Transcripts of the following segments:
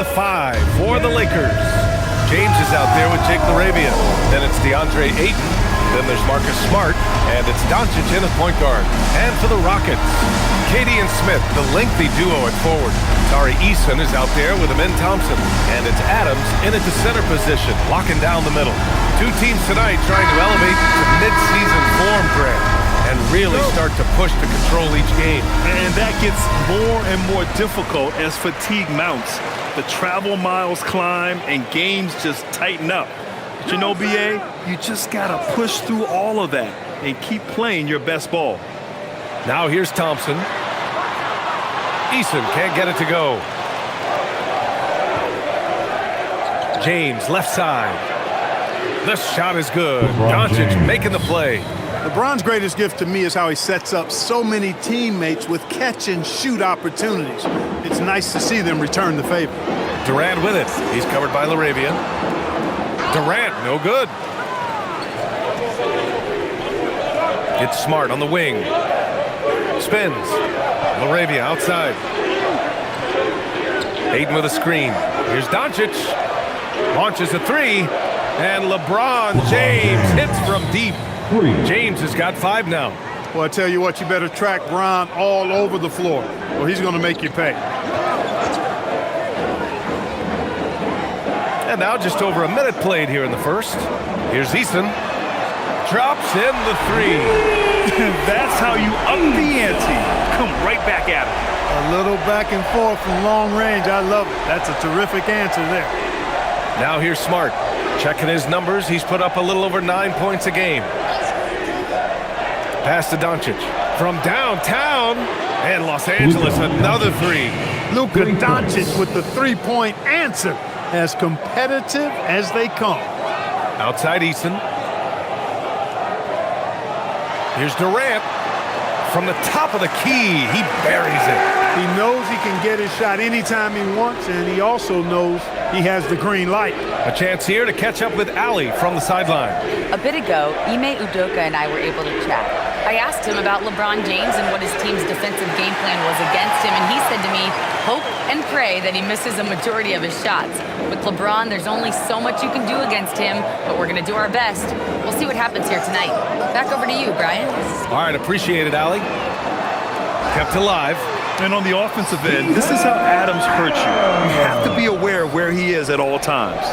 the 5 for the Lakers. James is out there with Jake LaRavia. Then it's DeAndre Ayton. Then there's Marcus Smart. And it's Doncic in at point guard. And for the Rockets, Katie and Smith, the lengthy duo at forward. Tari Eason is out there with Amin Thompson. And it's Adams in at the center position, locking down the middle. Two teams tonight trying to elevate to mid-season form, Grant, and really start to push to control each game. And that gets more and more difficult as fatigue mounts. The travel miles climb and games just tighten up. But you know, BA, you just got to push through all of that and keep playing your best ball. Now here's Thompson. Eason can't get it to go. James, left side. The shot is good. Doncic making the play. LeBron's greatest gift to me is how he sets up so many teammates with catch-and-shoot opportunities. It's nice to see them return the favor. Durant with it. He's covered by LaRavia. Durant, no good. It's Smart on the wing. Spins. LaRavia outside. Ayton with a screen. Here's Doncic. Launches a three. And LeBron James hits from deep. James has got 5 now. Well, I tell you what, you better track Bron all over the floor, or he's going to make you pay. And now just over a minute played here in the first. Here's Eason. Drops in the 3. That's how you up the ante. Come right back at it. A little back and forth from long range. I love it. That's a terrific answer there. Now here's Smart. Checking his numbers. He's put up a little over 9 points a game. Pass to Doncic. From downtown. And Los Angeles, another 3. Luka Doncic with the three-point answer. As competitive as they come. Outside Eason. Here's Durant. From the top of the key, he buries it. He knows he can get his shot anytime he wants, and he also knows he has the green light. A chance here to catch up with Ali from the sideline. A bit ago, Ime Udoka and I were able to chat. I asked him about LeBron James and what his team's defensive game plan was against him, and he said to me, hope and pray that he misses a majority of his shots. With LeBron, there's only so much you can do against him, but we're going to do our best. We'll see what happens here tonight. Back over to you, Brian. All right, appreciate it, Ali. Kept alive. And on the offensive end, this is how Adams hurts you. You have to be aware of where he is at all times.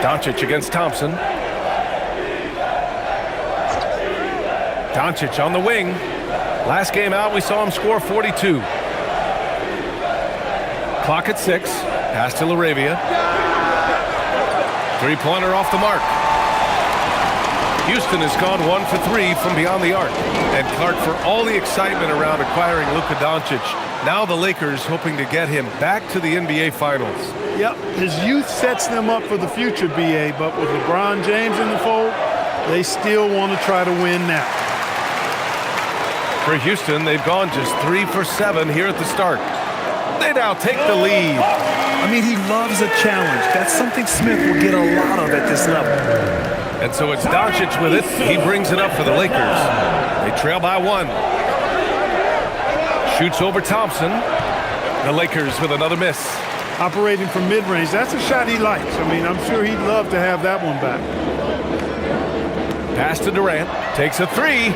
Doncic against Thompson. Doncic on the wing. Last game out, we saw him score 42. Clock at 6. Pass to LaRavia. Three-pointer off the mark. Houston has gone 1 for 3 from beyond the arc. And Clark, for all the excitement around acquiring Luka Doncic, now the Lakers hoping to get him back to the NBA Finals. Yep, his youth sets them up for the future, BA, but with LeBron James in the fold, they still want to try to win now. For Houston, they've gone just 3 for 7 here at the start. They now take the lead. I mean, he loves a challenge. That's something Smith will get a lot of at this level. And so it's Doncic with it. He brings it up for the Lakers. They trail by 1. Shoots over Thompson. The Lakers with another miss. Operating from mid-range, that's a shot he likes. I mean, I'm sure he'd love to have that one back. Pass to Durant. Takes a 3.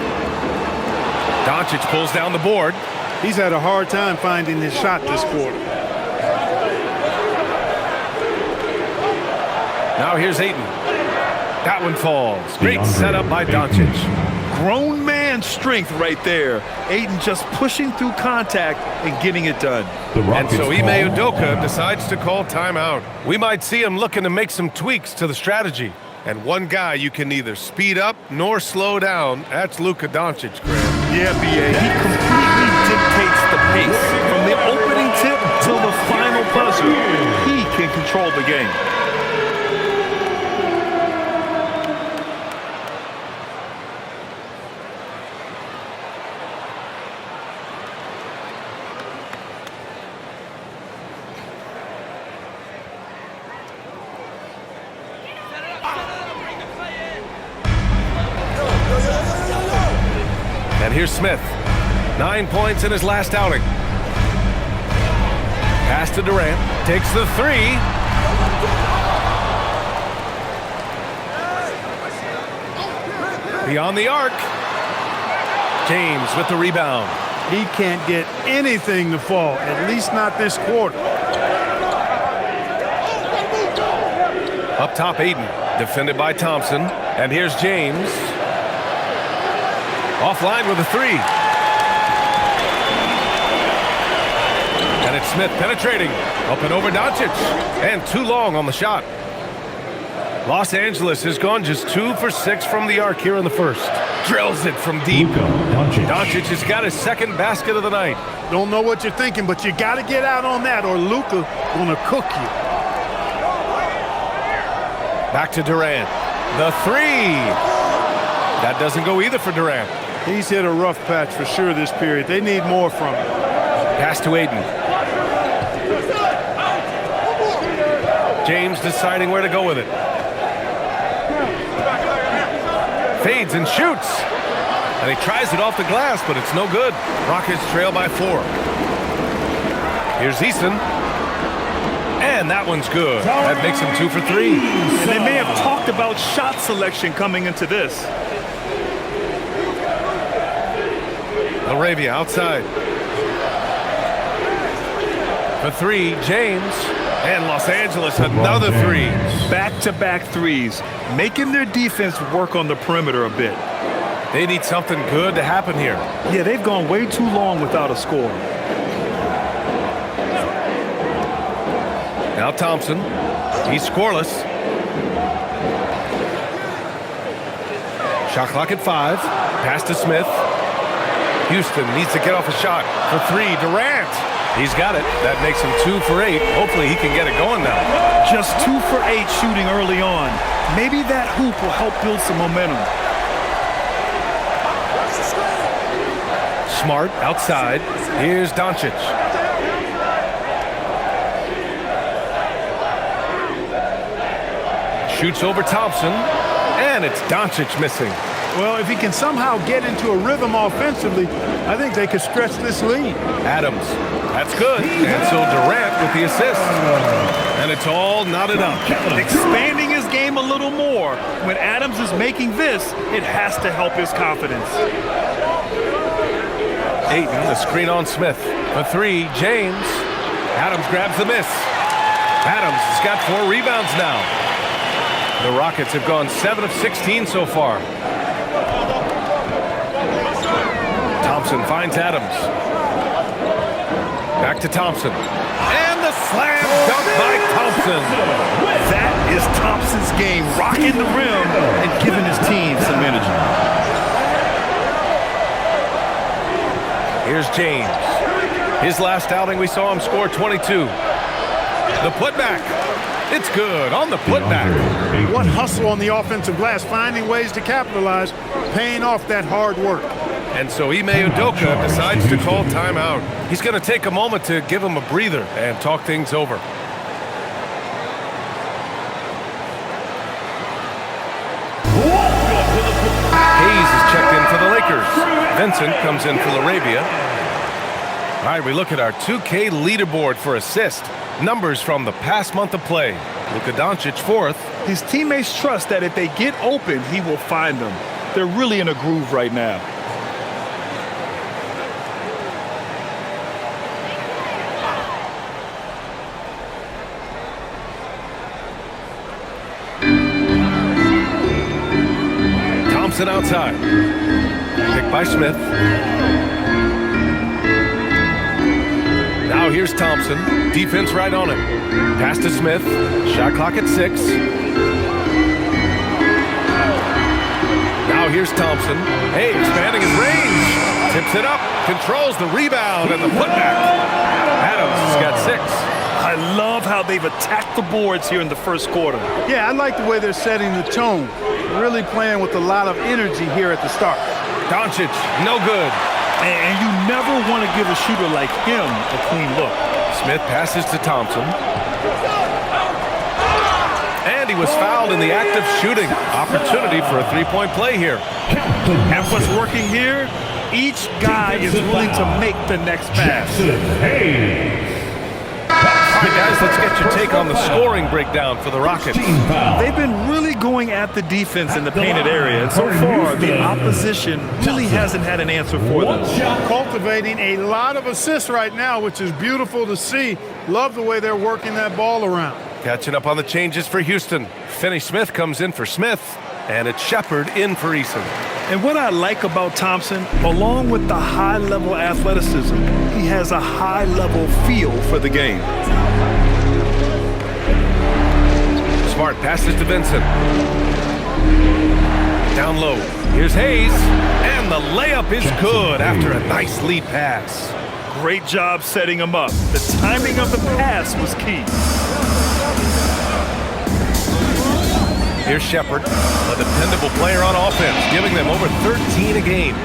Doncic pulls down the board. He's had a hard time finding his shot this quarter. Now here's Ayton. That one falls. Great setup by Doncic. Grown man strength right there. Ayton just pushing through contact and getting it done. And so Ime Udoka decides to call timeout. We might see him looking to make some tweaks to the strategy. And one guy you can neither speed up nor slow down, that's Luka Doncic, Graham. Yeah, BA. He completely dictates the pace. From the opening tip till the final buzzer, he can control the game. And here's Smith. 9 points in his last outing. Pass to Durant. Takes the three. Beyond the arc. James with the rebound. He can't get anything to fall, at least not this quarter. Up top, Aiden. Defended by Thompson. And here's James. Offline with a three. And it's Smith penetrating. Up and over Doncic. And too long on the shot. Los Angeles has gone just 2 for 6 from the arc here in the first. Drills it from deep. Doncic has got his second basket of the night. Don't know what you're thinking, but you got to get out on that or Luka gonna cook you. Back to Durant. The three. That doesn't go either for Durant. He's hit a rough patch for sure this period. They need more from him. Pass to Aiden. James deciding where to go with it. Fades and shoots. And he tries it off the glass, but it's no good. Rockets trail by 4. Here's Eason. And that one's good. That makes him 2 for 3. And they may have talked about shot selection coming into this. Laravia outside. For 3, James. And Los Angeles, another three. Back-to-back threes, making their defense work on the perimeter a bit. They need something good to happen here. Yeah, they've gone way too long without a score. Now Thompson. He's scoreless. Shot clock at 5. Pass to Smith. Houston needs to get off a shot. For 3, Durant. He's got it. That makes him 2 for 8. Hopefully he can get it going now. Just 2 for 8 shooting early on. Maybe that hoop will help build some momentum. Smart outside. Here's Doncic. Shoots over Thompson. And it's Doncic missing. Well, if he can somehow get into a rhythm offensively, I think they could stretch this lead. Adams. That's good. And so Durant with the assist. And it's all knotted up. Expanding his game a little more. When Adams is making this, it has to help his confidence. Ayton, the screen on Smith. For 3, James. Adams grabs the miss. Adams has got 4 rebounds now. The Rockets have gone 7 of 16 so far. Thompson finds Adams. Back to Thompson. And the slam dunk by Thompson. That is Thompson's game, rocking the rim and giving his team some energy. Here's James. His last outing, we saw him score 22. The putback. It's good on the putback. What hustle on the offensive glass, finding ways to capitalize, paying off that hard work. And so Ime Udoka decides to call timeout. He's going to take a moment to give him a breather and talk things over. Hayes is checked in for the Lakers. Vincent comes in for Laravia. All right, we look at our 2K leaderboard for assist. Numbers from the past month of play. Luka Doncic 4th. His teammates trust that if they get open, he will find them. They're really in a groove right now. Thompson outside. Picked by Smith. Now here's Thompson. Defense right on him. Pass to Smith. Shot clock at 6. Now here's Thompson. Hey, expanding his range. Tips it up. Controls the rebound and the putback. Adams has got 6. I love how they've attacked the boards here in the first quarter. Yeah, I like the way they're setting the tone. Really playing with a lot of energy here at the start. Doncic, no good. And you never want to give a shooter like him a clean look. Smith passes to Thompson. And he was fouled in the act of shooting. Opportunity for a three-point play here. And what's working here? Each guy is willing to make the next pass. All right, guys, let's get your take on the scoring breakdown for the Rockets. They've been really going at the defense in the painted area, and so far the opposition really hasn't had an answer for them. Cultivating a lot of assists right now, which is beautiful to see. Love the way they're working that ball around. Catching up on the changes for Houston. Finney Smith comes in for Smith, and it's Shepard in for Eason. And what I like about Thompson, along with the high-level athleticism, he has a high-level feel for the game. Smart passes to Vincent. Down low. Here's Hayes, and the layup is good after a nice lead pass. Great job setting him up. The timing of the pass was key. Here's Shepard, a dependable player on offense, giving them over 13 a game.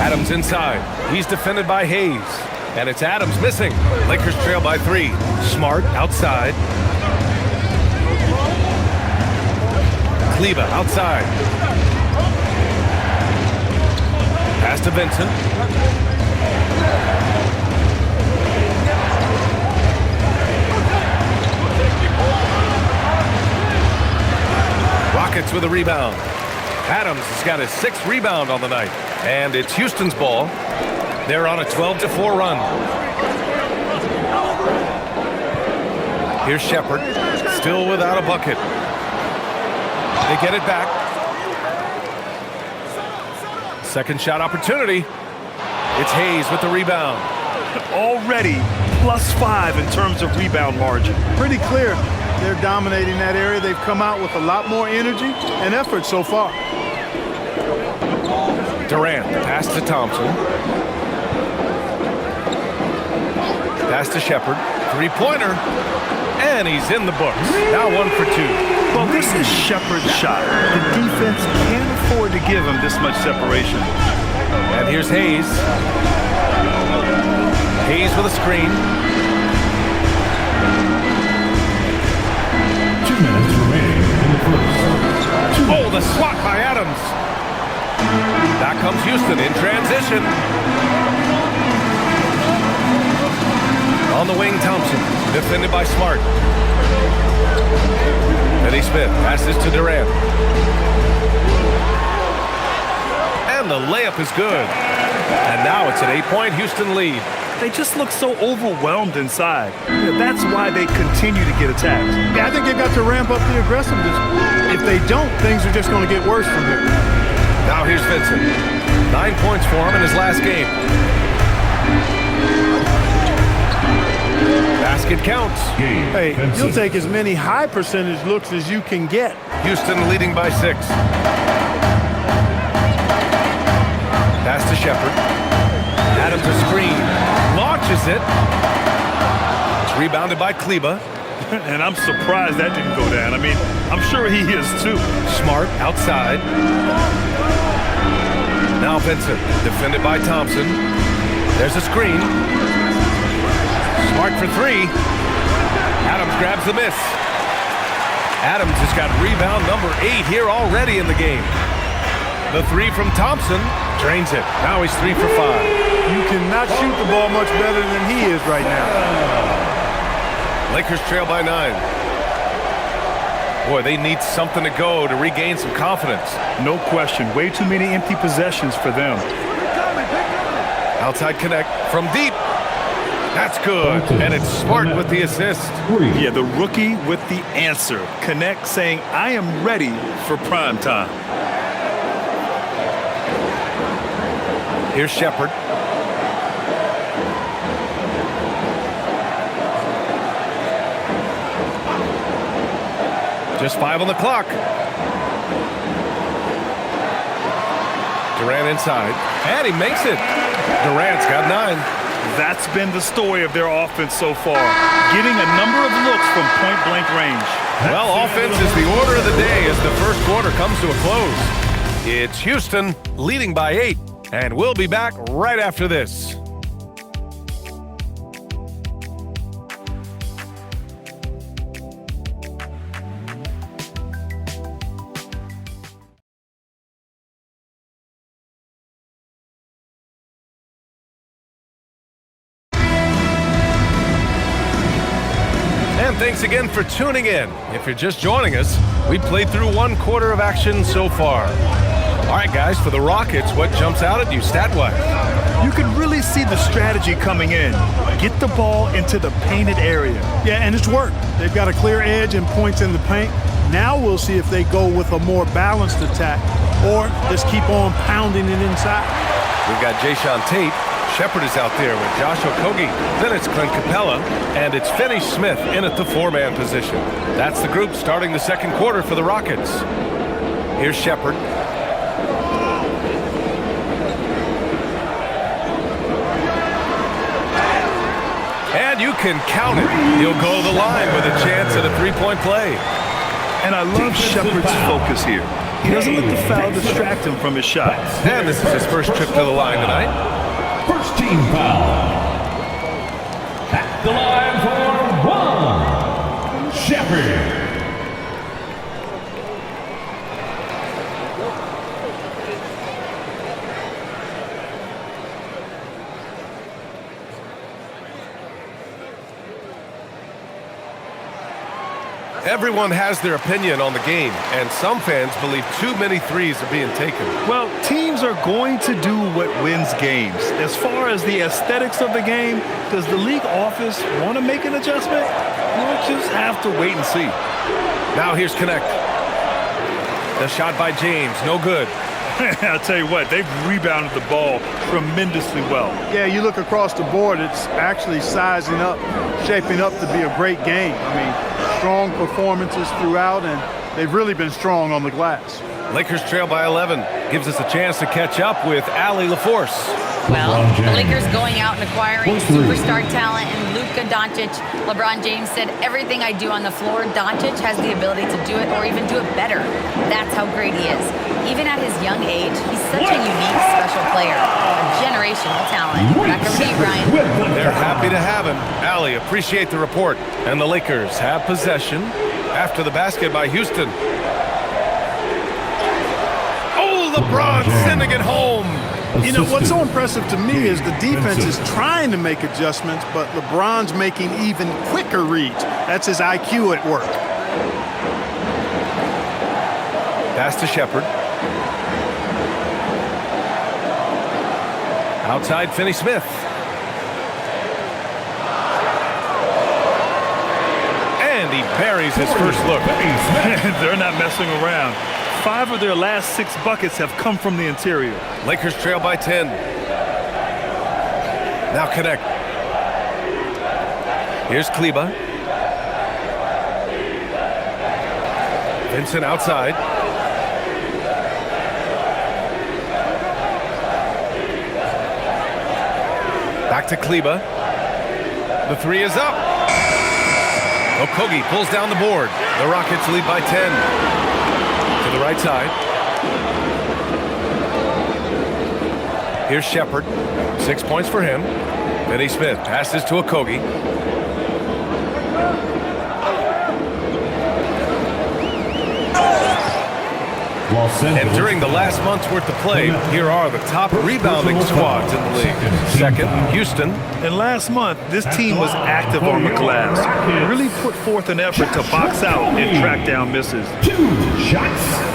Adams inside. He's defended by Hayes. And it's Adams missing. Lakers trail by 3. Smart outside. Kleber outside. Pass to Vincent. Rockets with a rebound. Adams has got his 6th rebound on the night. And it's Houston's ball. They're on a 12-4 run. Here's Shepard, still without a bucket. They get it back. Second shot opportunity. It's Hayes with the rebound. Already +5 in terms of rebound margin. Pretty clear they're dominating that area. They've come out with a lot more energy and effort so far. Durant, pass to Thompson. Pass to Shepard. 3-pointer. And he's in the books. Now 1 for 2. Well, this is Shepard's shot. The defense can't afford to give him this much separation. And here's Hayes. Hayes with a screen. 2 minutes remaining in the first. Oh, the swat by Adams. Back comes Houston in transition. On the wing, Thompson, defended by Smart. Finney Smith passes to Durant. And the layup is good. And now it's an 8-point Houston lead. They just look so overwhelmed inside. That's why they continue to get attacked. Yeah, I think they've got to ramp up the aggressiveness. If they don't, things are just going to get worse from here. Now here's Vincent. 9 points for him in his last game. Basket counts. Hey, you'll take as many high percentage looks as you can get. Houston leading by 6. Pass to Shepard. Adams a screen. Launches it. It's rebounded by Kleber. And I'm surprised that didn't go down. I mean, I'm sure he is too. Smart outside. Now Vincent, defended by Thompson. There's a screen. Smart for 3. Adams grabs the miss. Adams has got rebound number 8 here already in the game. The 3 from Thompson drains it. Now he's 3 for 5. You cannot shoot the ball much better than he is right now. Lakers trail by 9. Boy, they need something to go to regain some confidence. No question. Way too many empty possessions for them. Outside connect from deep. That's good. And it's Smart with the assist. Yeah, the rookie with the answer. Connect saying, I am ready for prime time. Here's Shepard. Just 5 on the clock. Durant inside. And he makes it. Durant's got 9. That's been the story of their offense so far. Getting a number of looks from point-blank range. Well, offense is the order of the day as the first quarter comes to a close. It's Houston leading by 8. And we'll be back right after this. thanks again for tuning in. If you're just joining us, we played through one quarter of action so far. All right, guys, for the Rockets, what jumps out at you stat-wise? You can really see the strategy coming in. Get the ball into the painted area. Yeah, and it's worked. They've got a clear edge and points in the paint. Now we'll see if they go with a more balanced attack or just keep on pounding it inside. We've got Jayshawn Tate. Shepard is out there with Josh Okogie. Then it's Clint Capella, and it's Finney Smith in at the four-man position. That's the group starting the second quarter for the Rockets. Here's Shepard. And you can count it. He'll go to the line with a chance at a three-point play. And I love Shepard's focus here. He doesn't let the foul distract him from his shot. And this is his first trip to the line tonight. First team foul. At the line for one, Shepard. Everyone has their opinion on the game, and some fans believe too many threes are being taken. Well, teams are going to do what wins games. As far as the aesthetics of the game, does the league office want to make an adjustment? We'll just have to wait and see. Now here's Connect. The shot by James, no good. I'll tell you what, they've rebounded the ball tremendously well. Yeah, you look across the board, it's actually sizing up, shaping up to be a great game. I mean, strong performances throughout, and they've really been strong on the glass. Lakers trail by 11. Gives us a chance to catch up with Allie LaForce. Well, the Lakers going out and acquiring superstar talent and Luka Doncic. LeBron James said, everything I do on the floor, Doncic has the ability to do it or even do it better. That's how great he is. Even at his young age, he's such a unique, special player. A generational talent. Back over to you, Brian. They're happy to have him. Allie, appreciate the report. And the Lakers have possession after the basket by Houston. Oh, LeBron sending it home. You know, what's so impressive to me is the defense is trying to make adjustments, but LeBron's making even quicker reads. That's his IQ at work. Pass to Shepard. Outside, Finney Smith. And he buries his first look. They're not messing around. 5 of their last 6 buckets have come from the interior. Lakers trail by 10. Now Connect. Here's Kleba. Vincent outside. Back to Kleba. The three is up. Okogie pulls down the board. The Rockets lead by 10. To the right side. Here's Shepard. 6 points for him. Finney Smith passes to Okogie. And during the last month's worth of play, here are the top rebounding squads in the league. Second, Houston. And last month, this team was active on the glass. Really put forth an effort to box out and track down misses. 2 shots.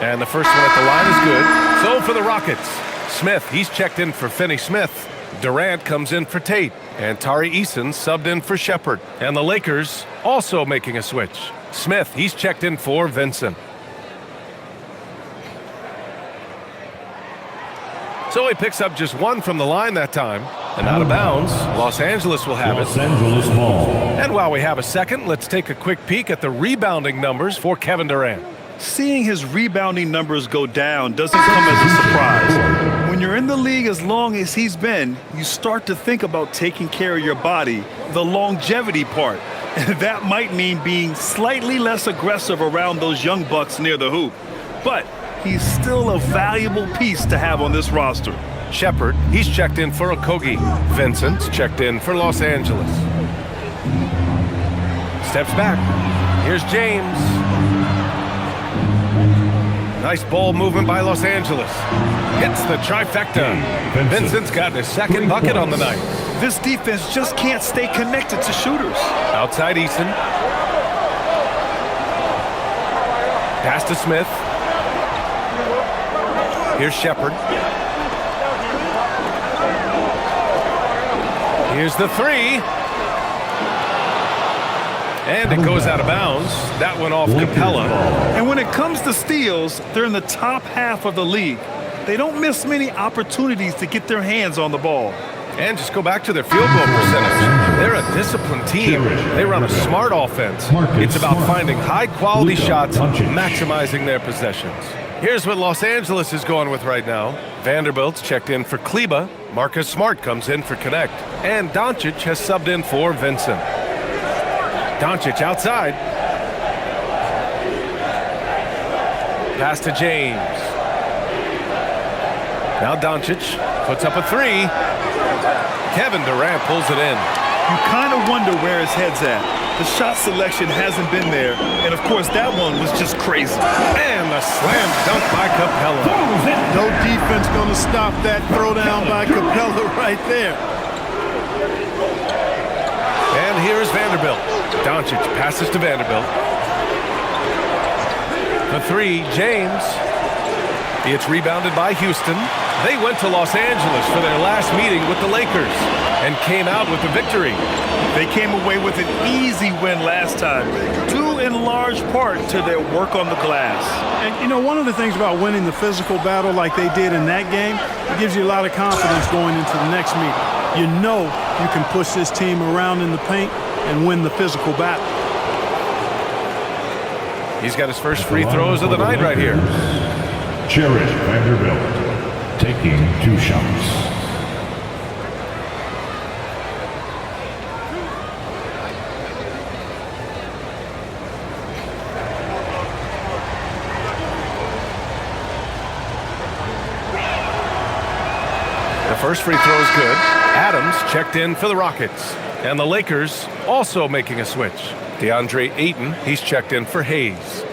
And the first one at the line is good. So for the Rockets, Smith, he's checked in for Finney Smith. Durant comes in for Tate. And Tari Eason subbed in for Shepard. And the Lakers also making a switch. Smith, he's checked in for Vincent. So he picks up just 1 from the line that time. And out of bounds, Los Angeles will have it. Los Angeles ball. And while we have a second, let's take a quick peek at the rebounding numbers for Kevin Durant. Seeing his rebounding numbers go down doesn't come as a surprise. When you're in the league as long as he's been, you start to think about taking care of your body, the longevity part. And that might mean being slightly less aggressive around those young bucks near the hoop. But he's still a valuable piece to have on this roster. Shepard, he's checked in for Okogie. Vincent's checked in for Los Angeles. Steps back. Here's James. Nice ball movement by Los Angeles. Hits the trifecta. Vincent's gotten his second bucket on the night. This defense just can't stay connected to shooters. Outside Eason. Pass to Smith. Here's Shepard. Here's the three. And it goes out of bounds. That went off Capella. And when it comes to steals, they're in the top half of the league. They don't miss many opportunities to get their hands on the ball. And just go back to their field goal percentage. They're a disciplined team. They run a smart offense. It's about finding high-quality shots, maximizing their possessions. Here's what Los Angeles is going with right now. Vanderbilt's checked in for Kleba. Marcus Smart comes in for Connect. And Doncic has subbed in for Vincent. Doncic outside. Pass to James. Now Doncic puts up a three. Kevin Durant pulls it in. You kind of wonder where his head's at. The shot selection hasn't been there, and of course that one was just crazy. And the slam dunk by Capella. No defense going to stop that throwdown by Capella right there. And here's Vanderbilt. Doncic passes to Vanderbilt. The three, James. It's rebounded by Houston. They went to Los Angeles for their last meeting with the Lakers and came out with the victory. They came away with an easy win last time, due in large part to their work on the glass. And, you know, one of the things about winning the physical battle like they did in that game, it gives you a lot of confidence going into the next meeting. You know you can push this team around in the paint and win the physical battle. He's got his first free throws of the night right here. Jared Vanderbilt taking 2 shots. The first free throw is good. Adams checked in for the Rockets. And the Lakers also making a switch. DeAndre Ayton, he's checked in for Hayes.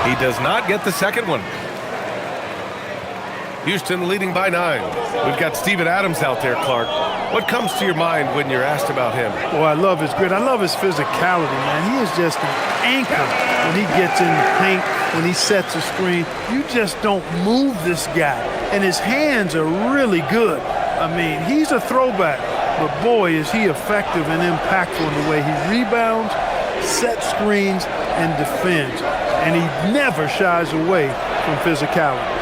He does not get the second one. Houston leading by 9. We've got Steven Adams out there, Clark. What comes to your mind when you're asked about him? Well, I love his grit. I love his physicality, man. He is just an anchor when he gets in the paint, when he sets a screen. You just don't move this guy. And his hands are really good. I mean, he's a throwback. But, boy, is he effective and impactful in the way he rebounds, sets screens, and defends. And he never shies away from physicality.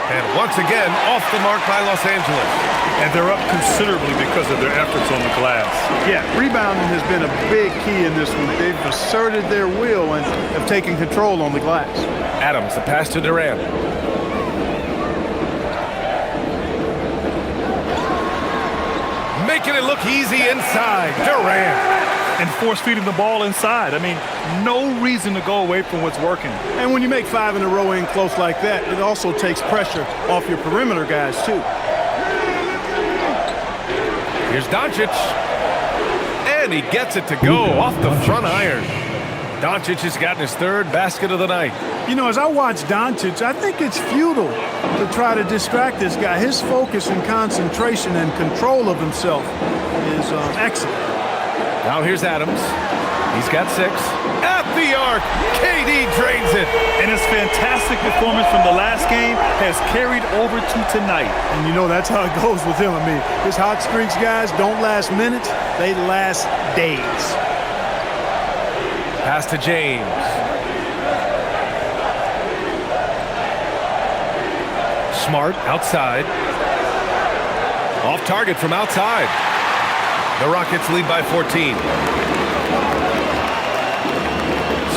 And once again, off the mark by Los Angeles. And they're up considerably because of their efforts on the glass. Yeah, rebounding has been a big key in this one. They've asserted their will and have taken control on the glass. Adams, the pass to Durant. Making it look easy inside. Durant. And force feeding the ball inside. I mean, no reason to go away from what's working. And when you make 5 in a row in close like that, it also takes pressure off your perimeter guys, too. Here's Doncic. And he gets it to go off the front iron. Doncic has gotten his 3rd basket of the night. You know, as I watch Doncic, I think it's futile to try to distract this guy. His focus and concentration and control of himself is excellent. Now here's Adams. He's got 6. At the arc, KD drains it. And his fantastic performance from the last game has carried over to tonight. And you know that's how it goes with him. I mean, his hot streaks, guys, don't last minutes. They last days. Pass to James. Smart outside. Off target from outside. The Rockets lead by 14.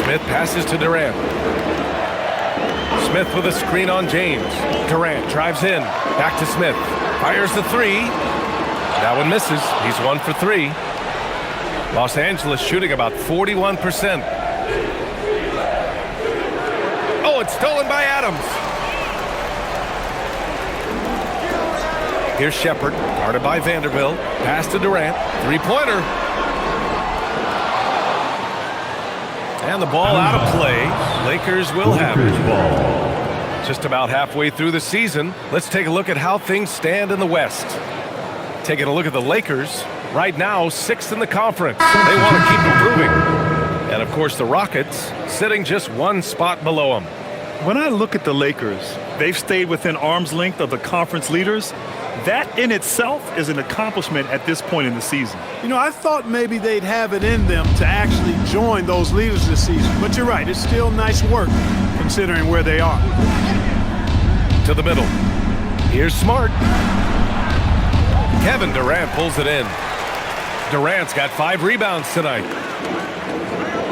Smith passes to Durant. Smith with a screen on James. Durant drives in. Back to Smith. Fires the 3. That one misses. He's 1 for 3. Los Angeles shooting about 41%. Oh, it's stolen by Adams. Here's Shepard, guarded by Vanderbilt. Pass to Durant. Three-pointer. And the ball out of play. Lakers will have it. Just about halfway through the season, let's take a look at how things stand in the West. Taking a look at the Lakers, right now 6th in the conference. They want to keep improving. And of course the Rockets sitting just one spot below them. When I look at the Lakers, they've stayed within arm's length of the conference leaders. That in itself is an accomplishment at this point in the season. You know, I thought maybe they'd have it in them to actually join those leaders this season. But you're right, it's still nice work considering where they are. To the middle. Here's Smart. Kevin Durant pulls it in. Durant's got 5 rebounds tonight.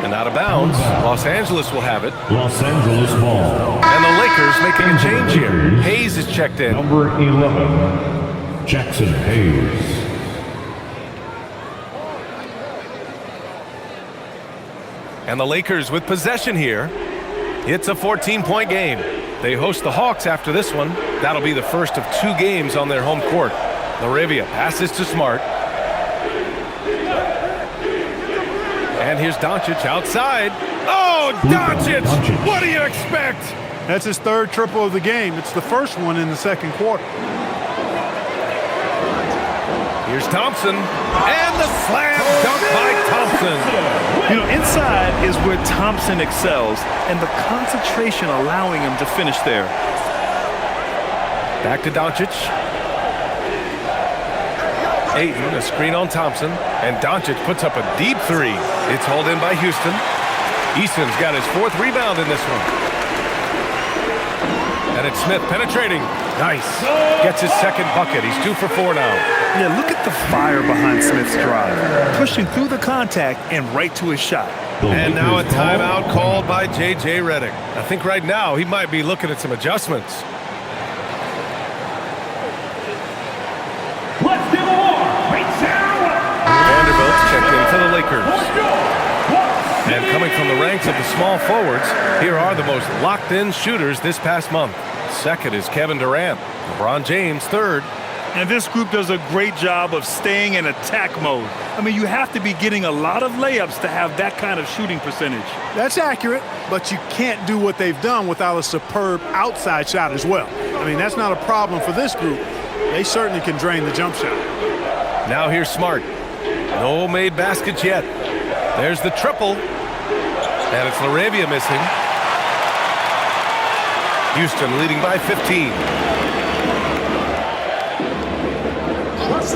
And out of bounds, Los Angeles will have it. Los Angeles ball. And the Lakers making a change here. Hayes is checked in. Number 11, Jackson Hayes. And the Lakers with possession here. It's a 14-point game. They host the Hawks after this one. That'll be the first of 2 games on their home court. Laravia passes to Smart. And here's Doncic outside. Oh, Doncic! What do you expect? That's his 3rd triple of the game. It's the first one in the 2nd quarter. Here's Thompson. And the slam dunk by Thompson. You know, inside is where Thompson excels, and the concentration allowing him to finish there. Back to Doncic. Ayton, a screen on Thompson, and Doncic puts up a deep 3. It's hauled in by Houston. Easton's got his 4th rebound in this one. And it's Smith penetrating. Nice. Gets his 2nd bucket. He's 2 for 4 now. Yeah, look at the fire behind Smith's drive. Pushing through the contact and right to his shot. And now a timeout called by J.J. Redick. I think right now he might be looking at some adjustments. Vanderbilt's checked in for the Lakers. And coming from the ranks of the small forwards, here are the most locked-in shooters this past month. 2nd is Kevin Durant. LeBron James, 3rd. And this group does a great job of staying in attack mode. I mean, you have to be getting a lot of layups to have that kind of shooting percentage. That's accurate, but you can't do what they've done without a superb outside shot as well. I mean, that's not a problem for this group. They certainly can drain the jump shot. Now here's Smart. No made baskets yet. There's the triple. And it's Laravia missing. Houston leading by 15.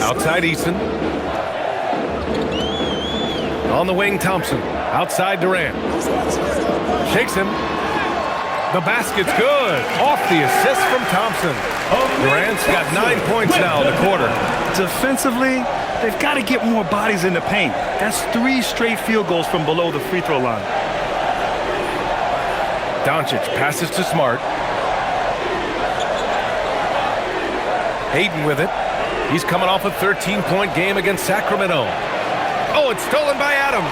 Outside Easton. On the wing, Thompson. Outside Durant. Shakes him. The basket's good. Off the assist from Thompson. Durant's got 9 points now in the quarter. Defensively, they've got to get more bodies in the paint. That's 3 straight field goals from below the free throw line. Doncic passes to Smart. Hayden with it. He's coming off a 13-point game against Sacramento. Oh, it's stolen by Adams.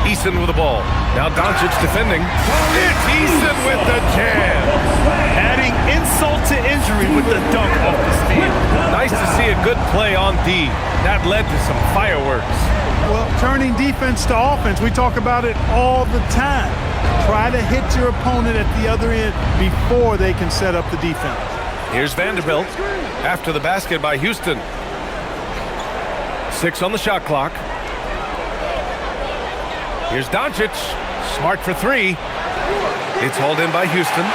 Easton with the ball. Now Doncic defending. It's Easton with the jam. Adding insult to injury with the dunk off the steal. Nice to see a good play on D. That led to some fireworks. Well, turning defense to offense, we talk about it all the time. Try to hit your opponent at the other end before they can set up the defense. Here's Vanderbilt after the basket by Houston. 6 on the shot clock. Here's Doncic. Smart for 3. It's hauled in by Houston.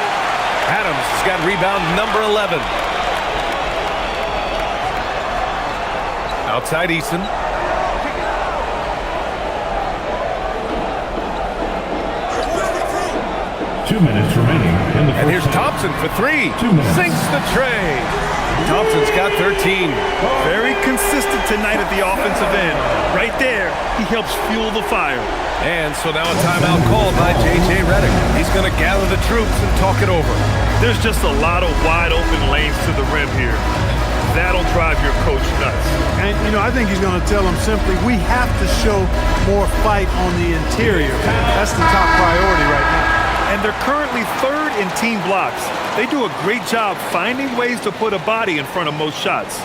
Adams has got rebound number 11. Outside Easton. Two minutes remaining in the first. And here's Thompson for 3. 2 minutes. Sinks the tray. Thompson's got 13. Very consistent tonight at the offensive end. Right there, he helps fuel the fire. And so now a timeout called by J.J. Redick. He's going to gather the troops and talk it over. There's just a lot of wide open lanes to the rim here. That'll drive your coach nuts. And, I think he's going to tell them simply, we have to show more fight on the interior. That's the top priority right now. And they're currently 3rd in team blocks. They do a great job finding ways to put a body in front of most shots.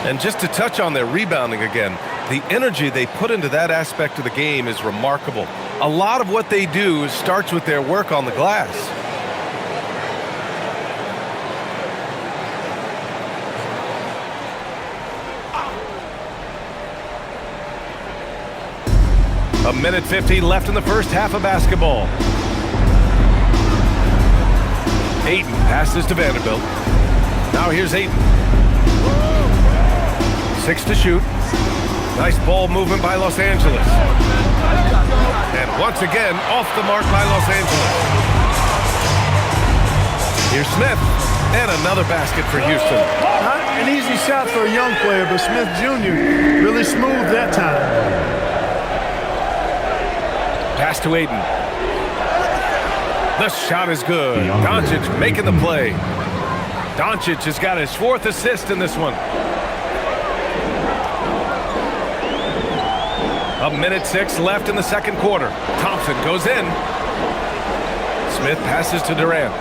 And just to touch on their rebounding again, the energy they put into that aspect of the game is remarkable. A lot of what they do starts with their work on the glass. A minute 50 left in the first half of basketball. Ayton passes to Vanderbilt. Now here's Ayton. 6 to shoot. Nice ball movement by Los Angeles. And once again, off the mark by Los Angeles. Here's Smith. And another basket for Houston. Not an easy shot for a young player, but Smith Jr. really smooth that time. Pass to Ayton. The shot is good. Doncic making the play. Doncic has got his 4th assist in this one. A minute 6 left in the second quarter. Thompson goes in. Smith passes to Durant.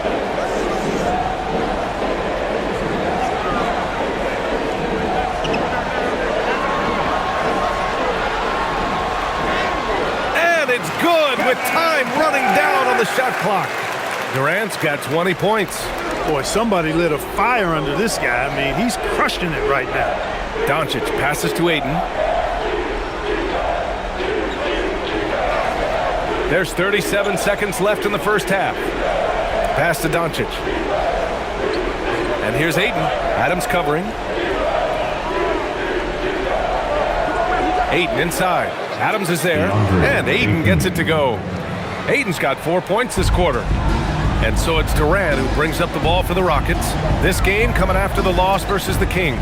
And it's good with time running down on the shot clock. Durant's got 20 points. Boy, somebody lit a fire under this guy. I mean, he's crushing it right now. Doncic passes to Ayton. There's 37 seconds left in the first half. Pass to Doncic. And here's Ayton. Adams covering. Ayton inside. Adams is there. And Ayton gets it to go. Ayton's got 4 points this quarter. And so it's Durant who brings up the ball for the Rockets. This game coming after the loss versus the Kings.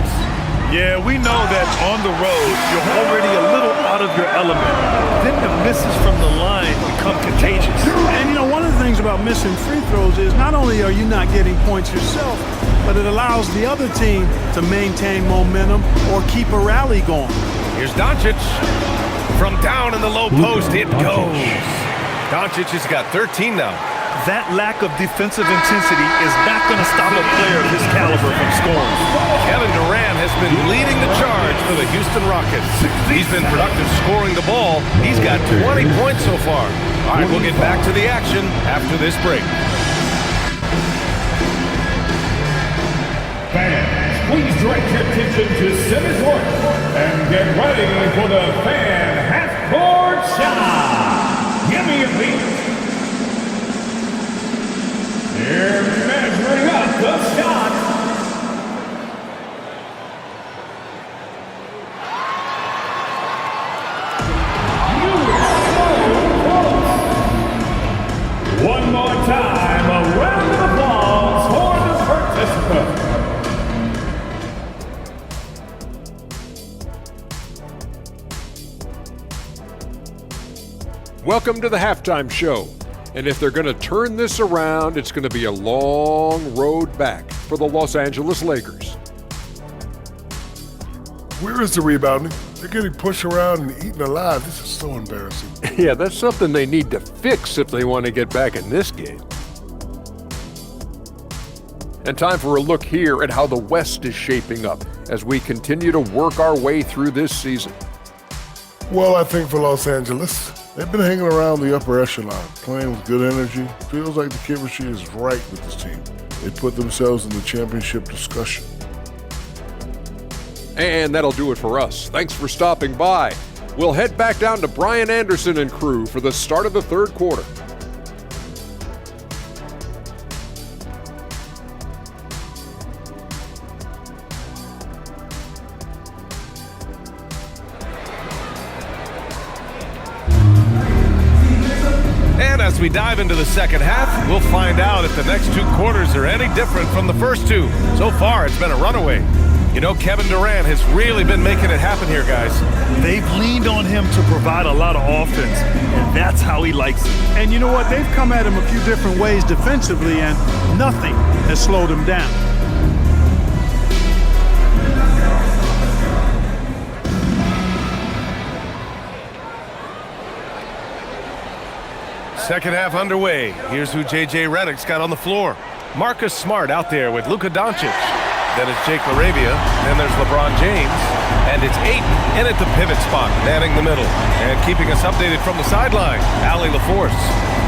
Yeah, we know that on the road, you're already a little out of your element. Then the misses from the line become contagious. And, one of the things about missing free throws is not only are you not getting points yourself, but it allows the other team to maintain momentum or keep a rally going. Here's Doncic. From down in the low post, it goes. Doncic has got 13 now. That lack of defensive intensity is not going to stop a player of his caliber from scoring. Kevin Durant has been leading the charge for the Houston Rockets. He's been productive scoring the ball. He's got 20 points so far. All right, we'll get back to the action after this break. Fans, please direct your attention to center court and get ready for the fan half-court shot. Give me a beat. They're measuring up the shot. One more time, a round of applause for the participant. Welcome to the halftime show. And if they're going to turn this around, it's going to be a long road back for the Los Angeles Lakers. Where is the rebounding? They're getting pushed around and eaten alive. This is so embarrassing. Yeah, that's something they need to fix if they want to get back in this game. And time for a look here at how the West is shaping up as we continue to work our way through this season. Well, I think for Los Angeles, they've been hanging around the upper echelon, playing with good energy. Feels like the chemistry is right with this team. They put themselves in the championship discussion. And that'll do it for us. Thanks for stopping by. We'll head back down to Brian Anderson and crew for the start of the third quarter. And as we dive into the second half, we'll find out if the next two quarters are any different from the first two. So far, it's been a runaway. Kevin Durant has really been making it happen here, guys. They've leaned on him to provide a lot of offense, and that's how he likes it. And you know what? They've come at him a few different ways defensively, and nothing has slowed him down. Second half underway. Here's who J.J. Redick's got on the floor. Marcus Smart out there with Luka Doncic. Then it's Jake LaRavia. Then there's LeBron James. And it's Ayton in at the pivot spot, manning the middle. And keeping us updated from the sideline, Allie LaForce.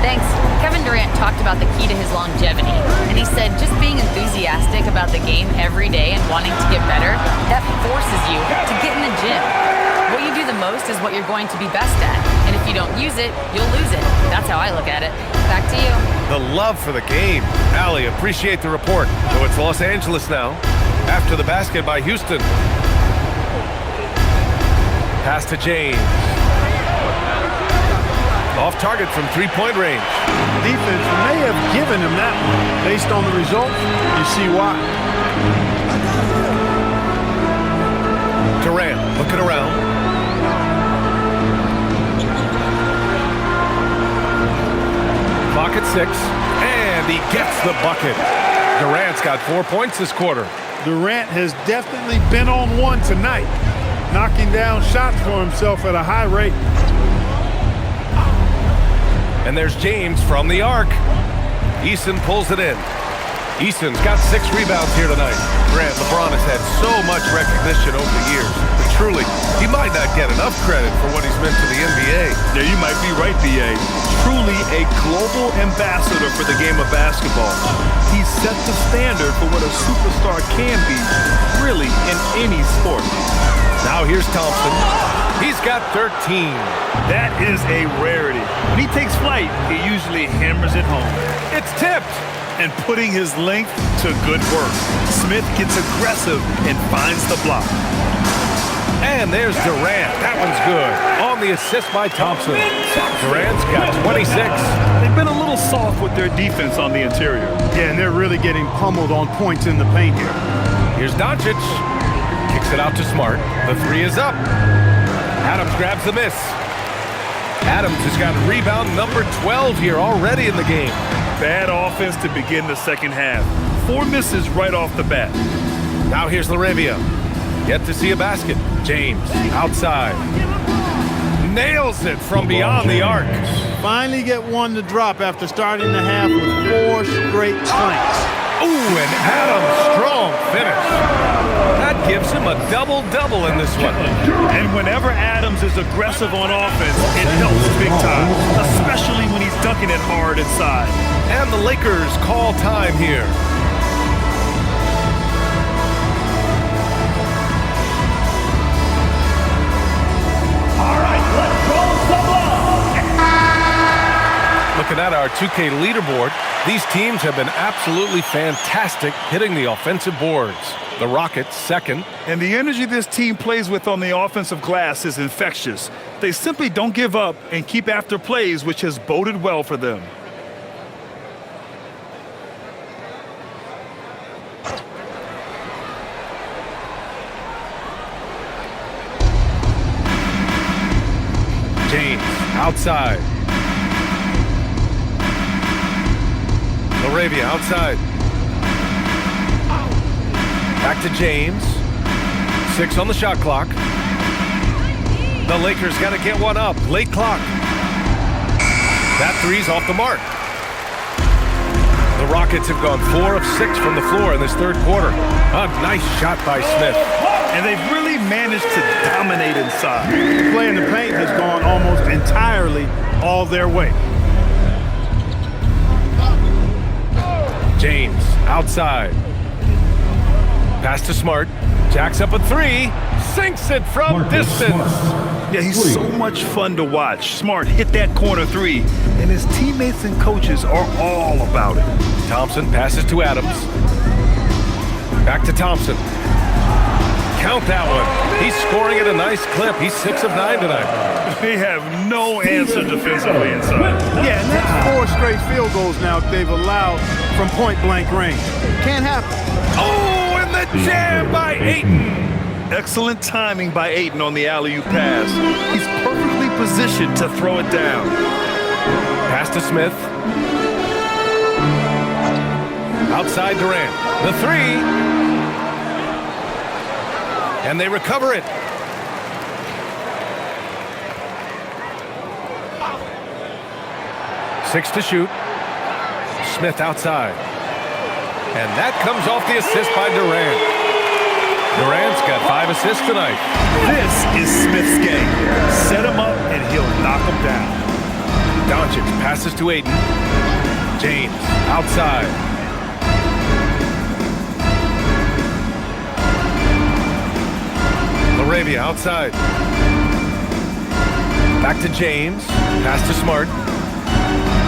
Thanks. Kevin Durant talked about the key to his longevity. And he said just being enthusiastic about the game every day and wanting to get better, that forces you to get in the gym. What you do the most is what you're going to be best at. And if you don't use it, you'll lose it. That's how I look at it. Back to you. The love for the game. Allie, appreciate the report. So it's Los Angeles now. After the basket by Houston. Pass to James. Off target from three-point range. Defense may have given him that one. Based on the result, you see why. Durant looking around. Clock at 6. And he gets the bucket. Durant's got 4 points this quarter. Durant has definitely been on one tonight, knocking down shots for himself at a high rate. And there's James from the arc. Eason pulls it in. Eason's got 6 rebounds here tonight. Grant, LeBron has had so much recognition over the years, but truly, he might not get enough credit for what he's meant to the NBA. Yeah, you might be right, B.A. Truly a global ambassador for the game of basketball. He set the standard for what a superstar can be, really, in any sport. Now here's Thompson. He's got 13. That is a rarity. When he takes flight, he usually hammers it home. It's tipped. And putting his length to good work. Smith gets aggressive and finds the block. And there's Durant. That one's good. On the assist by Thompson. Durant's got 26. They've been a little soft with their defense on the interior. Yeah, and they're really getting pummeled on points in the paint here. Here's Doncic. Kicks it out to Smart. The 3 is up. Adams grabs the miss. Adams has got rebound number 12 here already in the game. Bad offense to begin the second half. 4 misses right off the bat. Now here's LaRavia. Yet to see a basket. James outside. Nails it from beyond the arc. Finally get one to drop after starting the half with 4 straight planks. Ooh, and Adams, strong finish. That gives him a double-double in this one. And whenever Adams is aggressive on offense, it helps big time, especially when he's dunking it hard inside. And the Lakers call time here. All right, let's go some love. Looking at our 2K leaderboard, these teams have been absolutely fantastic hitting the offensive boards. The Rockets, second. And the energy this team plays with on the offensive glass is infectious. They simply don't give up and keep after plays, which has boded well for them. James, outside. LaRavia, outside. Back to James. 6 on the shot clock. The Lakers got to get one up. Late clock. That 3's off the mark. The Rockets have gone 4 of 6 from the floor in this third quarter. A nice shot by Smith. And they've really managed to dominate inside. The play in the paint has gone almost entirely all their way. James, outside. Pass to Smart. Jacks up a 3. Sinks it from distance. Yeah, he's so much fun to watch. Smart hit that corner 3, and his teammates and coaches are all about it. Thompson passes to Adams. Back to Thompson. Count that one. He's scoring at a nice clip. He's 6 of 9 tonight. They have no answer defensively inside. Yeah, and that's 4 straight field goals now they've allowed from point-blank range. Can't happen. Oh, and the jam by Ayton. Excellent timing by Ayton on the alley-oop pass. He's perfectly positioned to throw it down. Pass to Smith. Outside Durant. The 3. And they recover it. 6 to shoot. Smith outside. And that comes off the assist by Durant. Durant's got 5 assists tonight. This is Smith's game. Set him up and he'll knock him down. Doncic passes to Ayton. James outside. LaRavia outside. Back to James. Pass to Smart.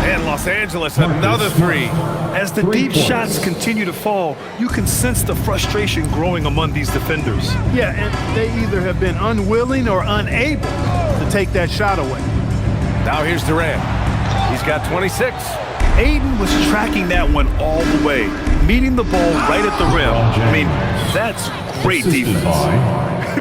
And Los Angeles, another 3. As the deep shots continue to fall, you can sense the frustration growing among these defenders. Yeah, and they either have been unwilling or unable to take that shot away. Now here's Durant. He's got 26. Ayton was tracking that one all the way, meeting the ball right at the rim. I mean, that's great defense.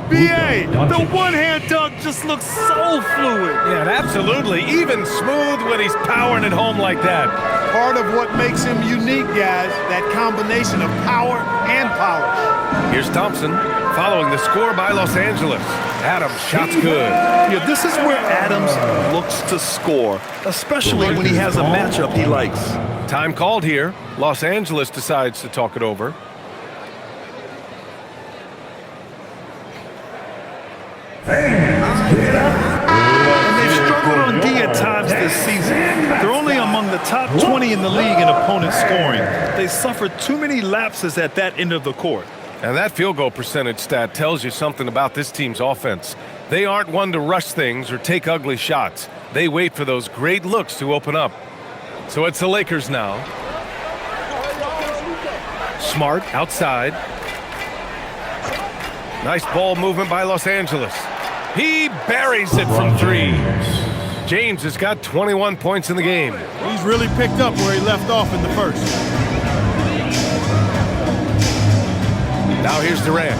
B.A., the one-hand dunk just looks so fluid. Yeah, absolutely. Even smooth when he's powering it home like that. Part of what makes him unique, guys, that combination of power and polish. Here's Thompson following the score by Los Angeles. Adams, shot's good. Yeah, this is where Adams looks to score, especially when he has a matchup he likes. Time called here. Los Angeles decides to talk it over. And they've struggled on D at times this season. They're only among the top 20 in the league in opponent scoring. They suffered too many lapses at that end of the court. And that field goal percentage stat tells you something about this team's offense. They aren't one to rush things or take ugly shots. They wait for those great looks to open up. So it's the Lakers now. Smart outside. Nice ball movement by Los Angeles. He buries it from 3. James has got 21 points in the game. He's really picked up where he left off in the first. Now here's Durant.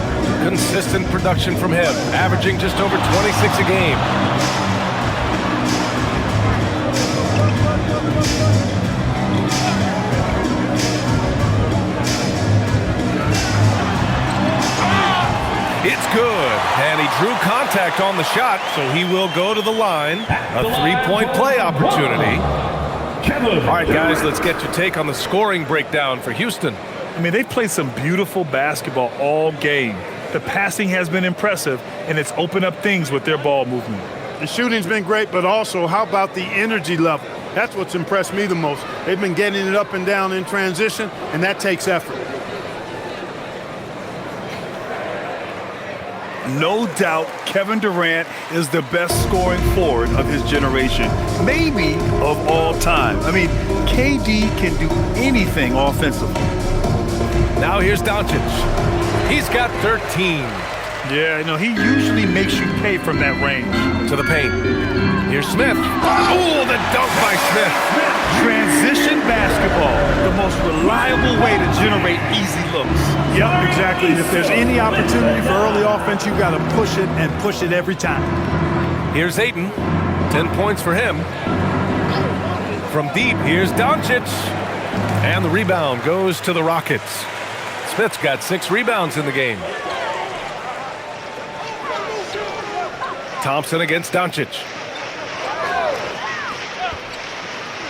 Consistent production from him, averaging just over 26 a game. It's good, and he drew contact on the shot, so he will go to the line. A 3-point play opportunity. All right, guys, let's get your take on the scoring breakdown for Houston. I mean, they've played some beautiful basketball all game. The passing has been impressive, and it's opened up things with their ball movement. The shooting's been great, but also how about the energy level? That's what's impressed me the most. They've been getting it up and down in transition, and that takes effort. No doubt Kevin Durant is the best scoring forward of his generation, maybe of all time. I mean, KD can do anything offensively. Now here's Doncic. He's got 13. Yeah, you know, he usually makes you pay from that range. To the paint. Here's Smith. Oh, the dunk by Smith. Transition basketball, the most reliable way to generate easy looks. Yep, exactly. And if there's any opportunity for early offense, you've got to push it and push it every time. Here's Ayton. 10 points for him. From deep, here's Doncic. And the rebound goes to the Rockets. Smith's got 6 rebounds in the game. Thompson against Doncic.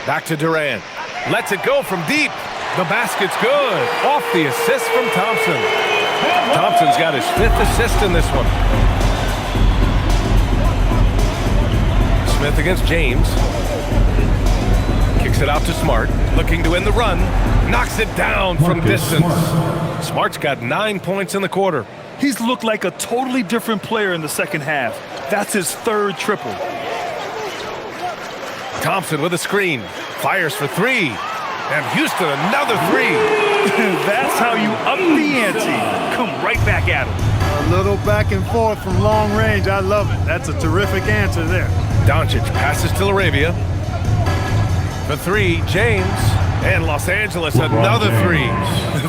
Back to Durant. Lets it go from deep. The basket's good. Off the assist from Thompson. Thompson's got his 5th assist in this one. Smith against James. Kicks it out to Smart. Looking to win the run. Knocks it down from distance. Smart's got 9 points in the quarter. He's looked like a totally different player in the second half. That's his 3rd triple. Thompson with a screen. Fires for 3. And Houston another 3. That's how you up the ante. Come right back at him. A little back and forth from long range. I love it. That's a terrific answer there. Doncic passes to LaRavia. For 3, James. And Los Angeles another 3.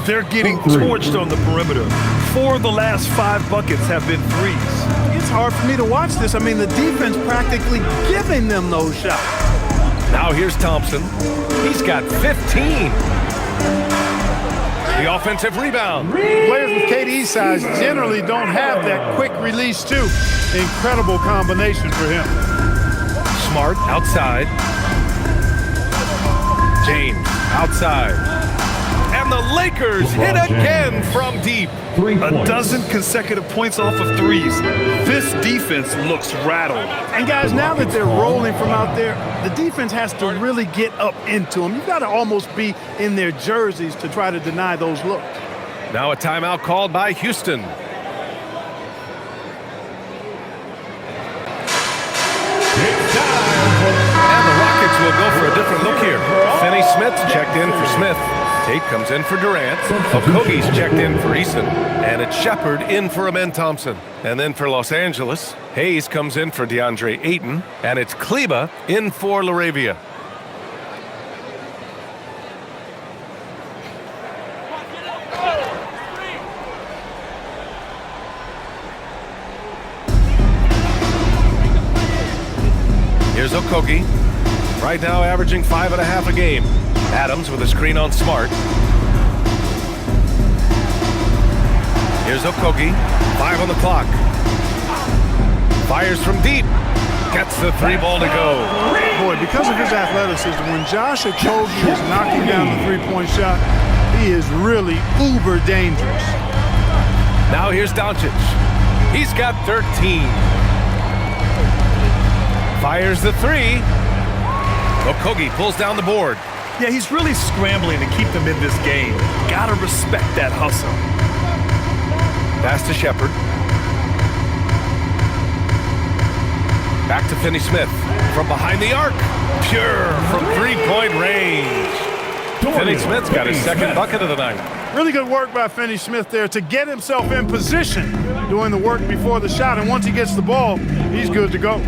They're getting torched on the perimeter. 4 of the last 5 buckets have been threes. It's hard for me to watch this. I mean, the defense practically giving them those shots. Now here's Thompson. He's got 15. The offensive rebound. Players with KD's size generally don't have that quick release too. Incredible combination for him. Smart outside. James outside. And the Lakers hit again from deep. A dozen consecutive points off of threes. This defense looks rattled. And guys, now that they're rolling from out there, the defense has to really get up into them. You've got to almost be in their jerseys to try to deny those looks. Now a timeout called by Houston. And the Rockets will go for a different look here. Finney Smith's checked in for Smith. Tate comes in for Durant. Okogie's checked in for Eason. And it's Shepard in for Amen Thompson. And then for Los Angeles, Hayes comes in for DeAndre Ayton. And it's Kleba in for LaRavia. Here's Okogie. Right now averaging 5.5 a game. Adams with a screen on Smart. Here's Okogie. 5 on the clock. Fires from deep. Gets the 3 ball to go. Boy, because of his athleticism, when Josh Okogie is knocking down the three-point shot, he is really uber dangerous. Now here's Doncic. He's got 13. Fires the 3. Okogie pulls down the board. Yeah, he's really scrambling to keep them in this game. Gotta respect that hustle. Pass to Shepard. Back to Finney Smith. From behind the arc. Pure from three-point range. Finney Smith's got his second bucket of the night. Really good work by Finney Smith there to get himself in position, doing the work before the shot. And once he gets the ball, he's good to go.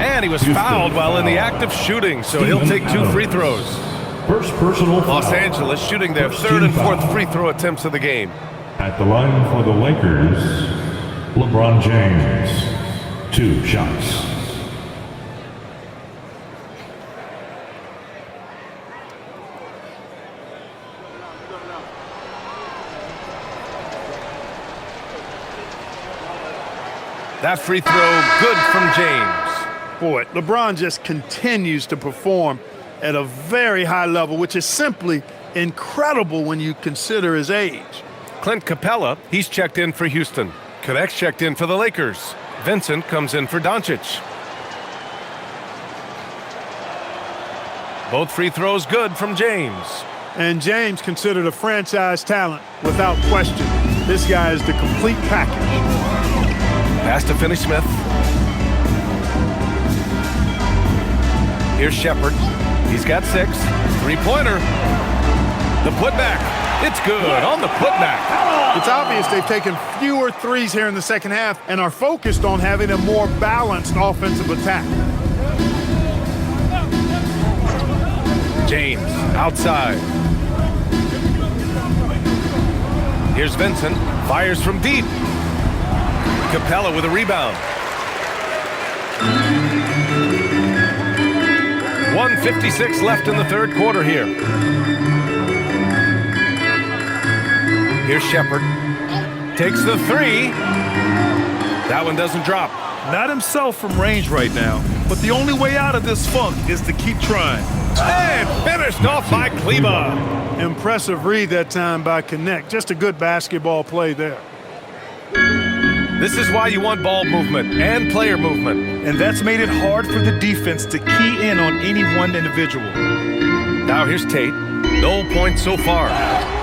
And he was fouled while in the act of shooting, so he'll take 2 free throws. First personal foul. Los Angeles shooting their third and fourth free throw attempts of the game. At the line for the Lakers, LeBron James. 2 shots. That free throw good from James. Boy, LeBron just continues to perform at a very high level, which is simply incredible when you consider his age. Clint Capella, he's checked in for Houston. Connect's checked in for the Lakers. Vincent comes in for Doncic. Both free throws good from James. And James considered a franchise talent without question. This guy is the complete package. Pass to Finney Smith. Here's Shepard. He's got 6. Three-pointer. The putback. It's good on the putback. It's obvious they've taken fewer threes here in the second half and are focused on having a more balanced offensive attack. James outside. Here's Vincent. Fires from deep. Capella with a rebound. 1:56 left in the third quarter here. Here's Shepard. Takes the 3. That one doesn't drop. Not himself from range right now, but the only way out of this funk is to keep trying. And finished off by Kleba. Impressive read that time by Connect. Just a good basketball play there. This is why you want ball movement and player movement. And that's made it hard for the defense to key in on any one individual. Now here's Tate. No points so far.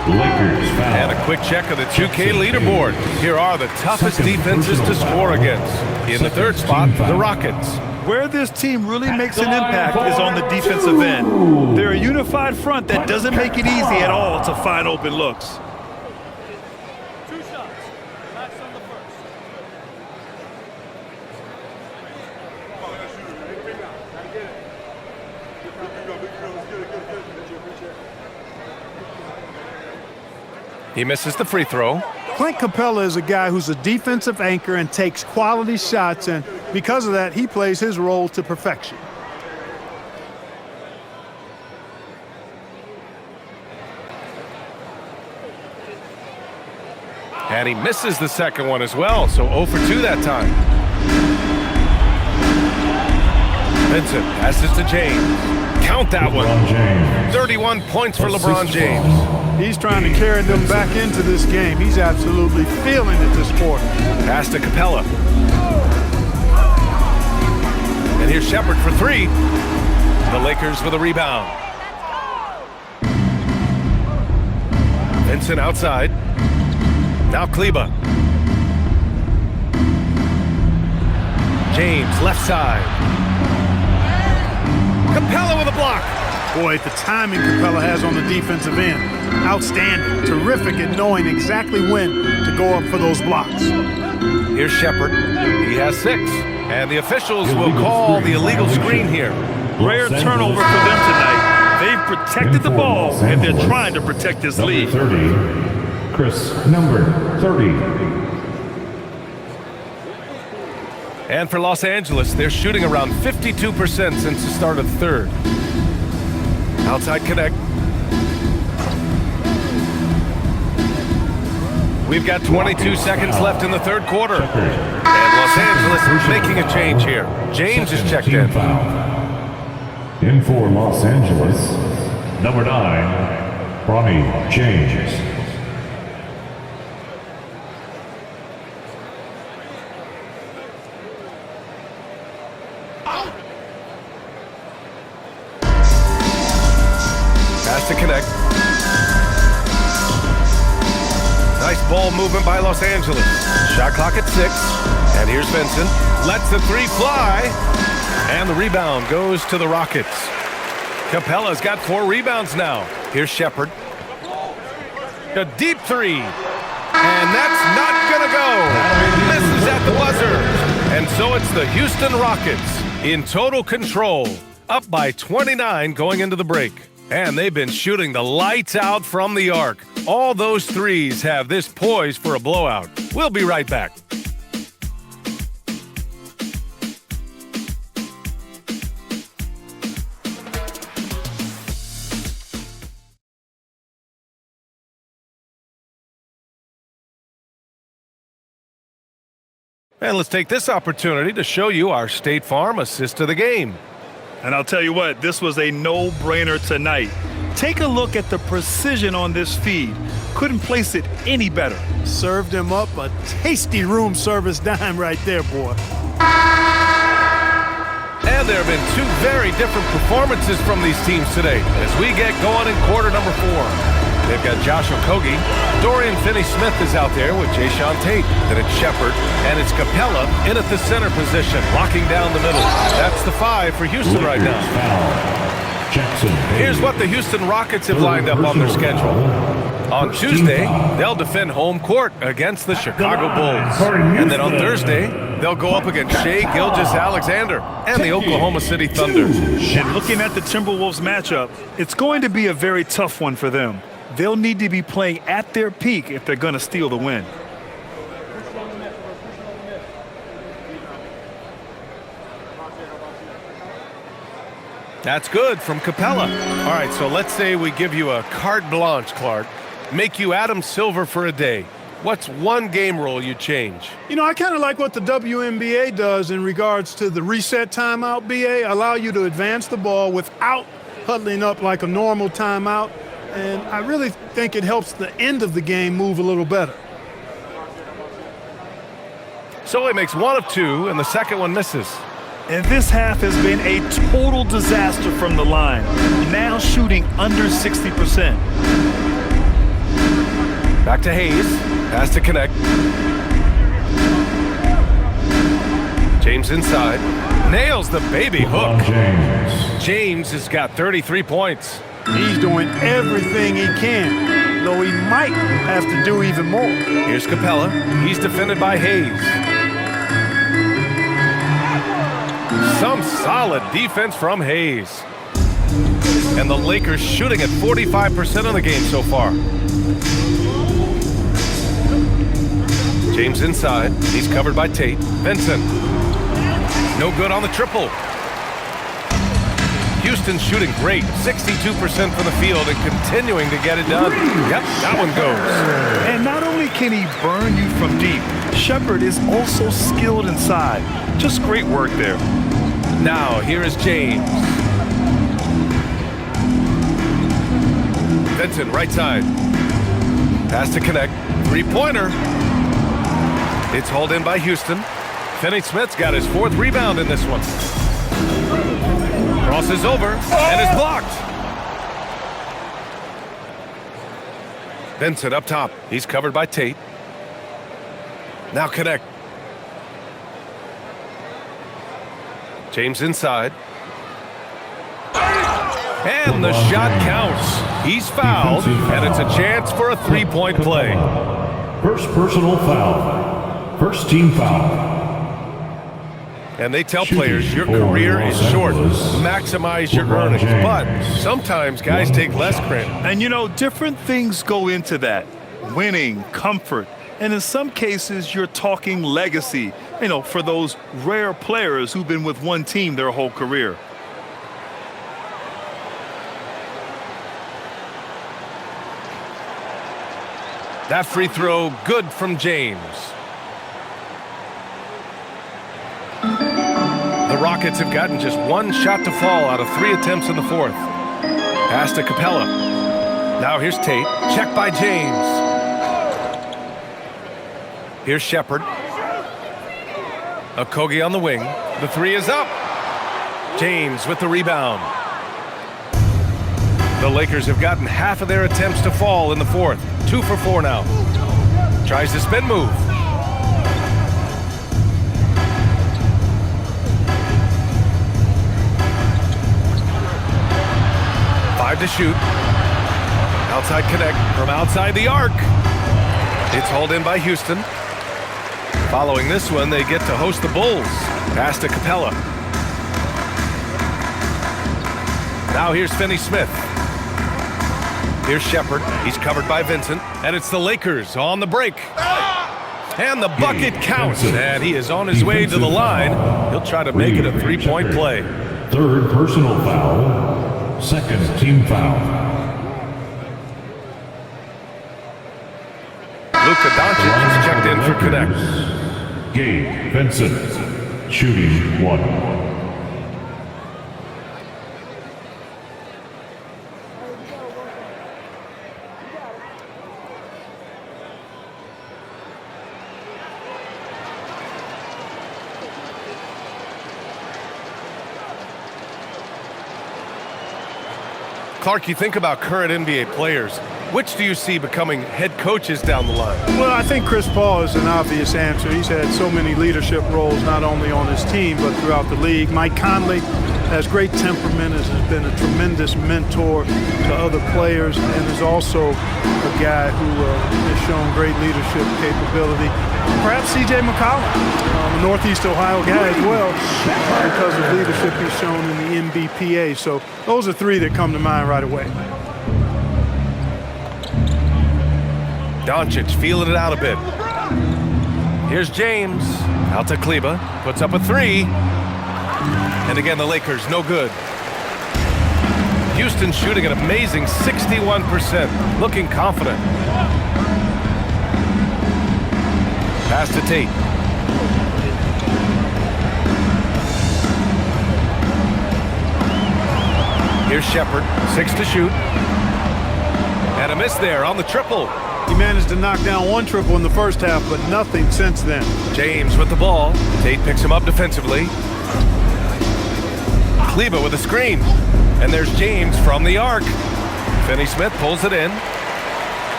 Lakers foul. And a quick check of the 2K leaderboard. Here are the toughest defenses to score against. In the third spot, the Rockets. Where this team really makes an impact is on the defensive end. They're a unified front that doesn't make it easy at all to find open looks. He misses the free throw. Clint Capella is a guy who's a defensive anchor and takes quality shots, and because of that, he plays his role to perfection. And he misses the second one as well, so 0 for 2 that time. Vincent passes to James. Count that one. 31 points for LeBron James. He's trying to carry them back into this game. He's absolutely feeling it this quarter. Pass to Capella. And here's Shepherd for three. The Lakers with a rebound. Vincent outside. Now Kleba. James left side. Capella with a block. Boy, the timing Capella has on the defensive end. Outstanding. Terrific at knowing exactly when to go up for those blocks. Here's Shepherd. He has 6. And the officials will call the illegal screen here. Rare turnover for them tonight. They've protected the ball, and they're trying to protect this lead. 30. Chris, number 30. And for Los Angeles, they're shooting around 52% since the start of the third. Outside connect. We've got 22 seconds left in the third quarter. And Los Angeles is making a change here. James is checked in. In for Los Angeles, number 9, Bronny James. Pass to connect. Nice ball movement by Los Angeles. Shot clock at 6. And here's Vincent. Lets the 3 fly. And the rebound goes to the Rockets. Capella's got 4 rebounds now. Here's Shepherd. A deep 3. And that's not going to go. Misses at the buzzer. And so it's the Houston Rockets in total control. Up by 29 going into the break. And they've been shooting the lights out from the arc. All those threes have this poised for a blowout. We'll be right back. And let's take this opportunity to show you our State Farm assist of the game. And I'll tell you what, this was a no-brainer tonight. Take a look at the precision on this feed. Couldn't place it any better. Served him up a tasty room service dime right there, boy. And there have been 2 very different performances from these teams today as we get going in quarter number 4. They've got Josh Okogie. Dorian Finney-Smith is out there with Jayshawn Tate. Then it's Shepherd, and it's Capella in at the center position, locking down the middle. That's the 5 for Houston right now. Here's what the Houston Rockets have lined up on their schedule. On Tuesday, they'll defend home court against the Chicago Bulls. And then on Thursday, they'll go up against Shai Gilgeous-Alexander and the Oklahoma City Thunder. And looking at the Timberwolves matchup, it's going to be a very tough one for them. They'll need to be playing at their peak if they're going to steal the win. That's good from Capella. All right, so let's say we give you a carte blanche, Clark. Make you Adam Silver for a day. What's one game rule you change? You know, I kind of like what the WNBA does in regards to the reset timeout, BA. Allow you to advance the ball without huddling up like a normal timeout. And I really think it helps the end of the game move a little better. So he makes 1 of 2, and the second one misses. And this half has been a total disaster from the line. Now shooting under 60%. Back to Hayes. Has to connect. James inside. Nails the baby hook. James has got 33 points. He's doing everything he can, though he might have to do even more. Here's Capella. He's defended by Hayes. Some solid defense from Hayes. And the Lakers shooting at 45% of the game so far. James inside. He's covered by Tate. Vincent. No good on the triple. Houston's shooting great, 62% from the field and continuing to get it done. Yep, that one goes. And not only can he burn you from deep, Shepherd is also skilled inside. Just great work there. Now, here is James. Vincent, right side. Pass to Connect. Three-pointer. It's hauled in by Houston. Finney-Smith's got his 4th rebound in this one. Crosses over and is blocked. Vincent up top. He's covered by Tate. Now Connect. James inside. And the shot counts. He's fouled, and it's a chance for a 3-point play. First personal foul. First team foul. And they tell players your career is short. Maximize your earnings. But sometimes guys take less credit. And, you know, different things go into that. Winning, comfort, and in some cases, you're talking legacy, you know, for those rare players who've been with one team their whole career. That free throw, good from James. The Rockets have gotten just 1 shot to fall out of 3 attempts in the 4th. Pass to Capella. Now here's Tate. Check by James. Here's Shepard. Okogie on the wing. The 3 is up. James with the rebound. The Lakers have gotten half of their attempts to fall in the 4th. 2 for 4 now. Tries the spin move. To shoot. Outside Connect from outside the arc. It's hauled in by Houston. Following this one, they get to host the Bulls. Pass to Capella. Now here's Finney-Smith. Here's Shepard. He's covered by Vincent. And it's the Lakers on the break. And the bucket counts. And he is on his way to the line. He'll try to make it a 3-point play. 3rd personal foul. 2nd team foul. Luka Doncic is checked in for Connect. Gabe Vincent, shooting 1. Clark, you think about current NBA players. Which do you see becoming head coaches down the line? Well, I think Chris Paul is an obvious answer. He's had so many leadership roles, not only on his team, but throughout the league. Mike Conley has great temperament, has been a tremendous mentor to other players, and is also a guy who has shown great leadership capability. Perhaps C.J. McCollum, a Northeast Ohio guy as well, because of leadership he's shown in the NBPA. So those are 3 that come to mind right away. Doncic feeling it out a bit. Here's James. Out to Kleber. Puts up a 3. And again, the Lakers, no good. Houston shooting an amazing 61%. Looking confident. Pass to Tate. Here's Shepard. 6 to shoot. And a miss there on the triple. He managed to knock down 1 triple in the first half, but nothing since then. James with the ball. Tate picks him up defensively. Kleber with a screen. And there's James from the arc. Finney-Smith pulls it in.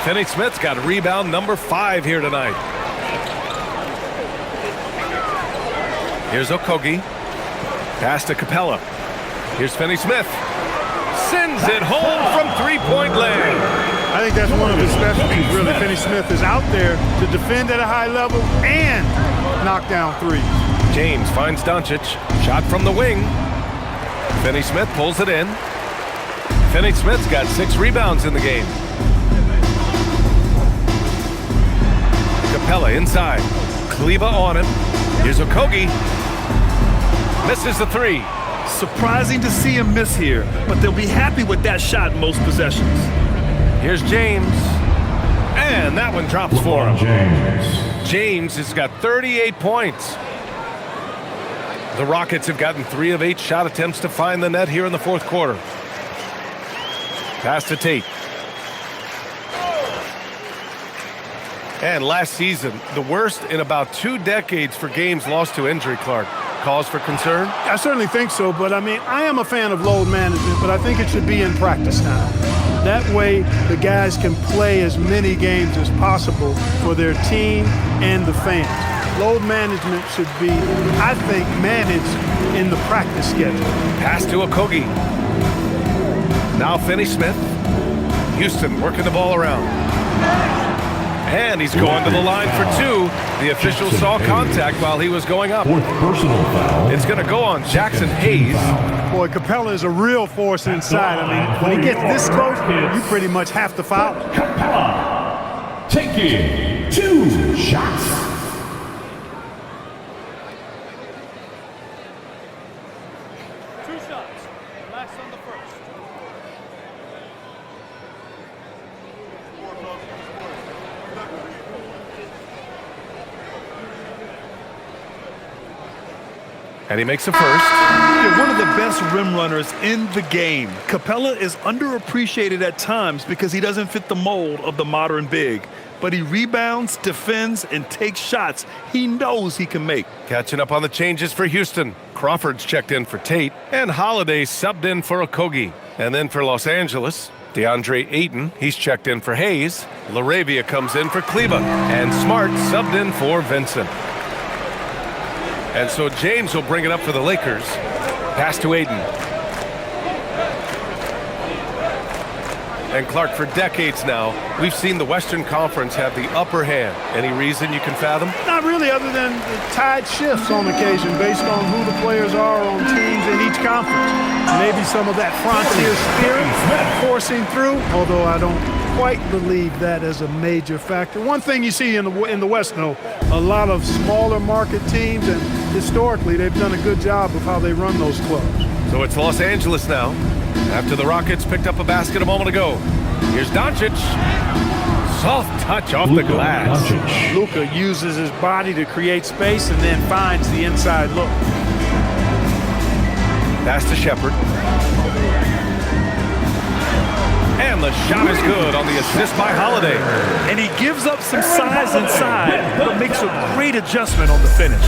Finney-Smith's got rebound number 5 here tonight. Here's Okogie. Pass to Capella. Here's Finney-Smith. Sends it home from 3-point land. I think that's one of his specialties, really. Finney-Smith is out there to defend at a high level and knock down 3s. James finds Doncic. Shot from the wing. Finney-Smith pulls it in. Finney-Smith's got 6 rebounds in the game. Capella inside. Kleber on him. Here's Okogie. Misses the 3. Surprising to see him miss here, but they'll be happy with that shot most possessions. Here's James. And that one drops for him. James has got 38 points. The Rockets have gotten 3 of 8 shot attempts to find the net here in the fourth quarter. Pass to Tate. And last season, the worst in about 2 decades for games lost to injury, Clark. Cause for concern? I certainly think so, but I am a fan of load management, but I think it should be in practice time. That way, the guys can play as many games as possible for their team and the fans. Load management should be, I think, managed in the practice schedule. Pass to Okogie. Now Finney-Smith. Houston working the ball around. And he's going to the line for 2. The official saw contact while he was going up. Fourth personal foul. It's going to go on Jackson Hayes. Boy, Capella is a real force inside. I mean, when he gets this close, you pretty much have to foul. Capella taking 2 shots. And he makes a first. Yeah, one of the best rim runners in the game. Capella is underappreciated at times because he doesn't fit the mold of the modern big. But he rebounds, defends, and takes shots he knows he can make. Catching up on the changes for Houston. Crawford's checked in for Tate, and Holiday subbed in for Okogie. And then for Los Angeles, DeAndre Ayton, he's checked in for Hayes. LaRavia comes in for Kleba, and Smart subbed in for Vincent. And so James will bring it up for the Lakers. Pass to Ayton. And Clark, for decades now, we've seen the Western Conference have the upper hand. Any reason you can fathom? Not really, other than the tide shifts on occasion based on who the players are on teams in each conference. Maybe some of that frontier spirit forcing through, although I don't quite believe that as a major factor. One thing you see in the West, though, a lot of smaller market teams, and historically they've done a good job of how they run those clubs. So it's Los Angeles now, after the Rockets picked up a basket a moment ago. Here's Doncic. Soft touch off the glass. Luka uses his body to create space and then finds the inside look. Pass to Shepherd. And the shot is good on the assist by Holiday. And he gives up some size inside, but makes a great adjustment on the finish.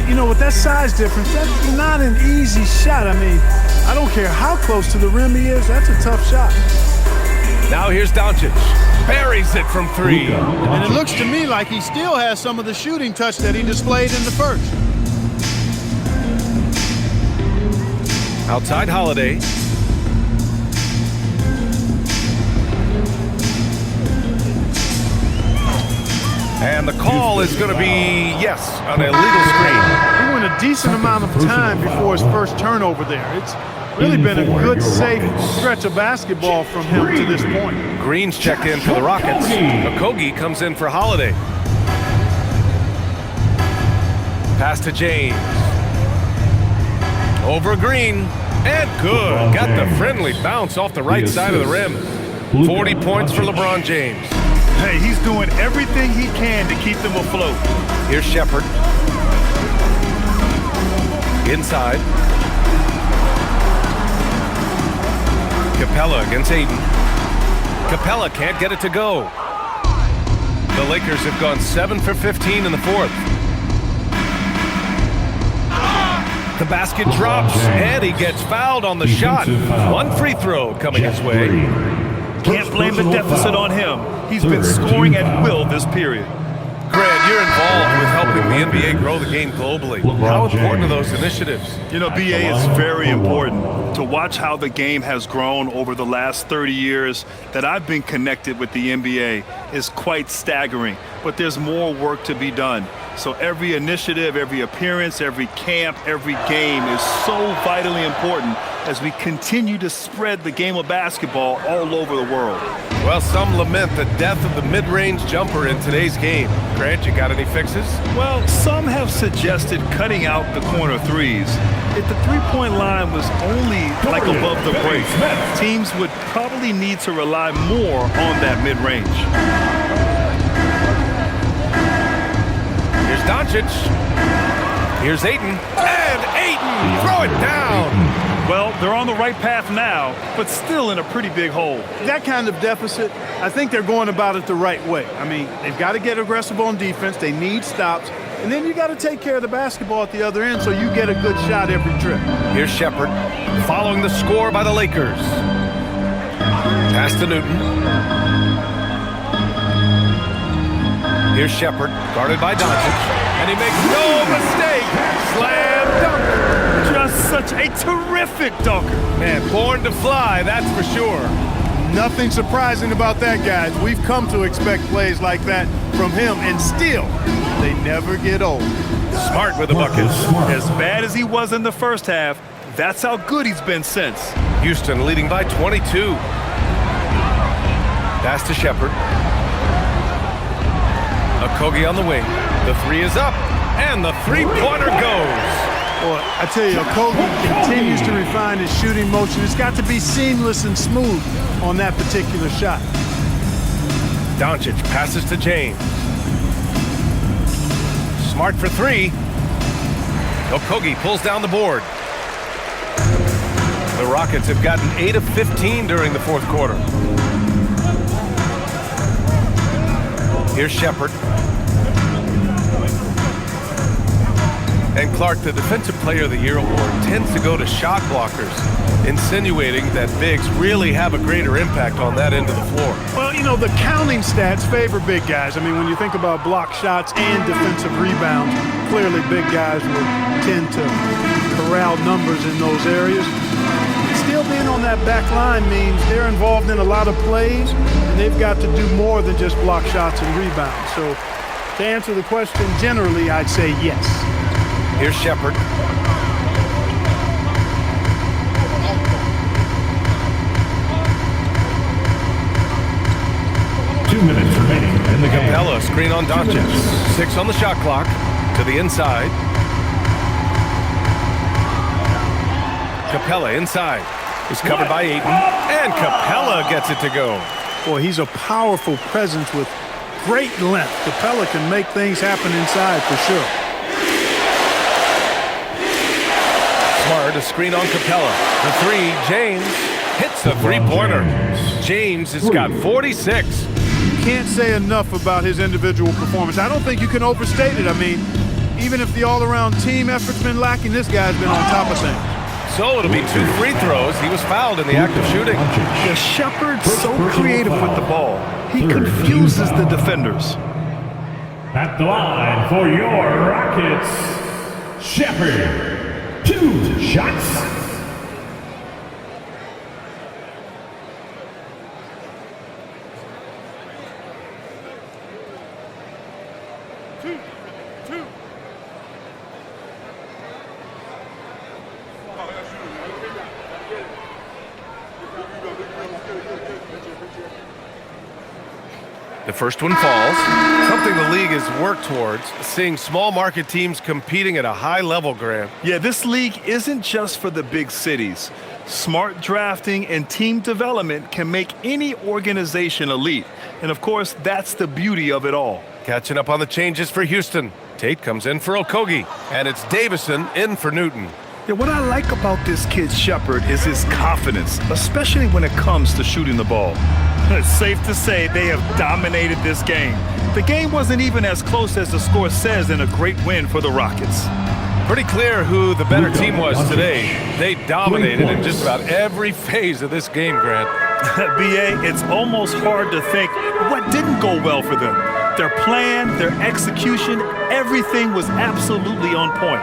You know, with that size difference, that's not an easy shot. I mean, I don't care how close to the rim he is, that's a tough shot. Now here's Doncic. Buries it from 3. And it looks to me like he still has some of the shooting touch that he displayed in the first. Outside Holiday. And the call is going to be, yes, an illegal screen. He went a decent amount of time before his first turnover there. It's really been a good, safe stretch of basketball from him to this point. Green's checked in for the Rockets. Okogie comes in for Holiday. Pass to James. Over Green. And good. Got the friendly bounce off the right side of the rim. 40 points for LeBron James. Hey, he's doing everything he can to keep them afloat. Here's Shepherd. Inside. Capella against Ayton. Capella can't get it to go. The Lakers have gone 7 for 15 in the fourth. The basket drops, and he gets fouled on the shot. 1 free throw coming his way. Can't blame the deficit on him. He's been scoring at will this period. Grant, you're involved with helping the NBA grow the game globally. How important are those initiatives? You know, BA, is very important to watch how the game has grown over the last 30 years that I've been connected with the NBA is quite staggering. But there's more work to be done. So every initiative, every appearance, every camp, every game is so vitally important as we continue to spread the game of basketball all over the world. Well, some lament the death of the mid-range jumper in today's game. Grant, you got any fixes? Well, some have suggested cutting out the corner threes. If the three-point line was only like above the break, teams would probably need to rely more on that mid-range. Here's Doncic. Here's Ayton. And Ayton Throw it down. Well, they're on the right path now, but still in a pretty big hole. That kind of deficit, I think they're going about it the right way. I mean, they've got to get aggressive on defense. They need stops. And then you got to take care of the basketball at the other end so you get a good shot every trip. Here's Shepherd following the score by the Lakers. Pass to Newton. Here's Shepherd, guarded by Doncic. And he makes no mistake. Slam dunk. Just such a terrific dunker. Man, born to fly, that's for sure. Nothing surprising about that, guys. We've come to expect plays like that from him, and still, they never get old. Smart with the bucket. As bad as he was in the first half, that's how good he's been since. Houston leading by 22. Pass to Shepherd. Okogie on the wing. The three is up, and the three-pointer goes. Boy, I tell you, Okogie continues to refine his shooting motion. It's got to be seamless and smooth on that particular shot. Doncic passes to James. Smart for three. Okogie pulls down the board. The Rockets have gotten 8 of 15 during the fourth quarter. Here's Shepherd. And Clark, the Defensive Player of the Year award tends to go to shot blockers, insinuating that bigs really have a greater impact on that end of the floor. Well, you know, the counting stats favor big guys. I mean, when you think about block shots and defensive rebounds, clearly big guys will tend to corral numbers in those areas. Still being on that back line means they're involved in a lot of plays, and they've got to do more than just block shots and rebounds. So to answer the question, generally, I'd say yes. Here's Shepherd. 2 minutes remaining in the game. Capella, screen on Doncic. 6 on the shot clock. To the inside. Capella inside. Is covered by Ayton. And Capella gets it to go. Boy, he's a powerful presence with great length. Capella can make things happen inside for sure. Smart, a screen on Capella. The three, James hits the three-pointer. James has got 46. Can't say enough about his individual performance. I don't think you can overstate it. I mean, even if the all-around team effort's been lacking, this guy's been on top of things. So it'll be 2 free throws. He was fouled in the act of shooting. Yeah, Shepherd's so creative with the ball. He confuses the defenders. At the line for your Rockets, Shepherd. 2 shots. The first one falls. Something the league has worked towards, seeing small market teams competing at a high level, Grant. Yeah, this league isn't just for the big cities. Smart drafting and team development can make any organization elite. And of course, that's the beauty of it all. Catching up on the changes for Houston. Tate comes in for Okogie, and it's Davison in for Newton. Yeah, what I like about this kid Shepherd is his confidence, especially when it comes to shooting the ball. It's safe to say they have dominated this game. The game wasn't even as close as the score says in a great win for the Rockets. Pretty clear who the better team was today. They dominated in just about every phase of this game, Grant. BA, it's almost hard to think what didn't go well for them. Their plan, their execution, everything was absolutely on point.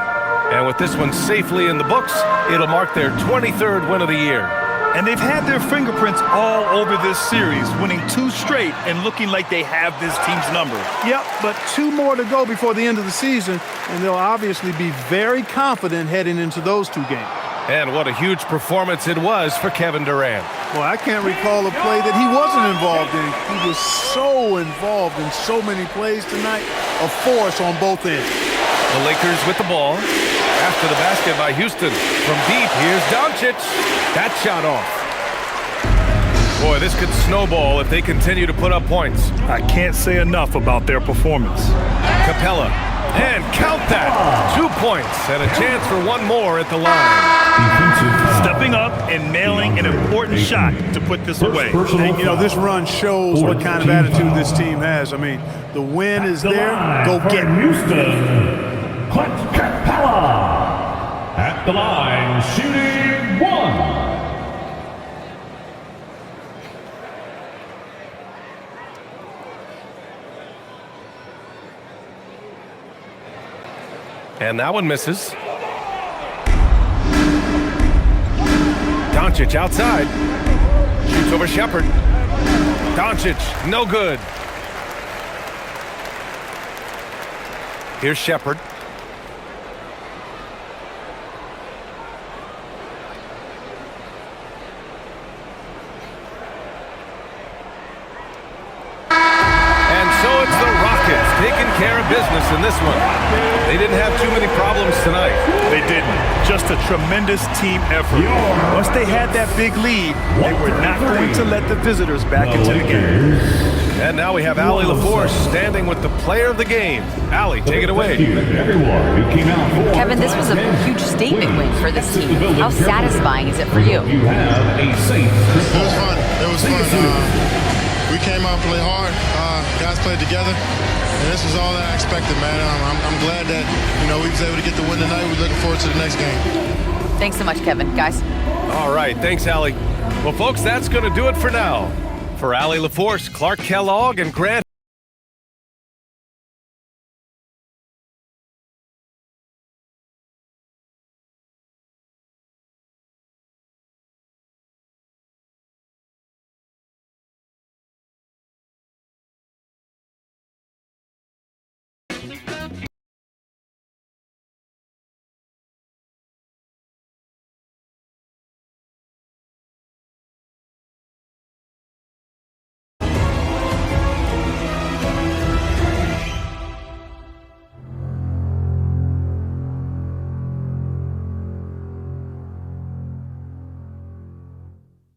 And with this one safely in the books, it'll mark their 23rd win of the year. And they've had their fingerprints all over this series, winning 2 straight and looking like they have this team's number. Yep, but 2 more to go before the end of the season, and they'll obviously be very confident heading into those 2 games. And what a huge performance it was for Kevin Durant. Well, I can't recall a play that he wasn't involved in. He was so involved in so many plays tonight, a force on both ends. The Lakers with the ball. After the basket by Houston. From deep, here's Doncic. That shot off. Boy, this could snowball if they continue to put up points. I can't say enough about their performance. Capella And count that. 2 points and a chance for one more at the line. Stepping up and nailing an important shot to put this away. And, you know, this run shows what kind of attitude this team has. I mean, the win is there. Go get it. Houston, Clint Capella at the line, shooting 1. And that one misses. Doncic outside. Shoots over Shepherd. Doncic, no good. Here's Shepherd. And so it's the Rockets taking care of business in this one. They didn't have too many problems tonight. They didn't. Just a tremendous team effort. Once they had that big lead, they were not going to let the visitors back into the game. And now we have Allie LaForce standing with the player of the game. Allie, take it away. Kevin, this was a huge statement win for this team. How satisfying is it for you? You have a safe. It was fun. It was fun. We came out and played hard. Guys played together. And this was all that I expected, man. I'm glad that, you know, we was able to get the win tonight. We're looking forward to the next game. Thanks so much, Kevin. Guys. All right, thanks, Allie. Well, folks, that's going to do it for now. For Allie LaForce, Clark Kellogg, and Grant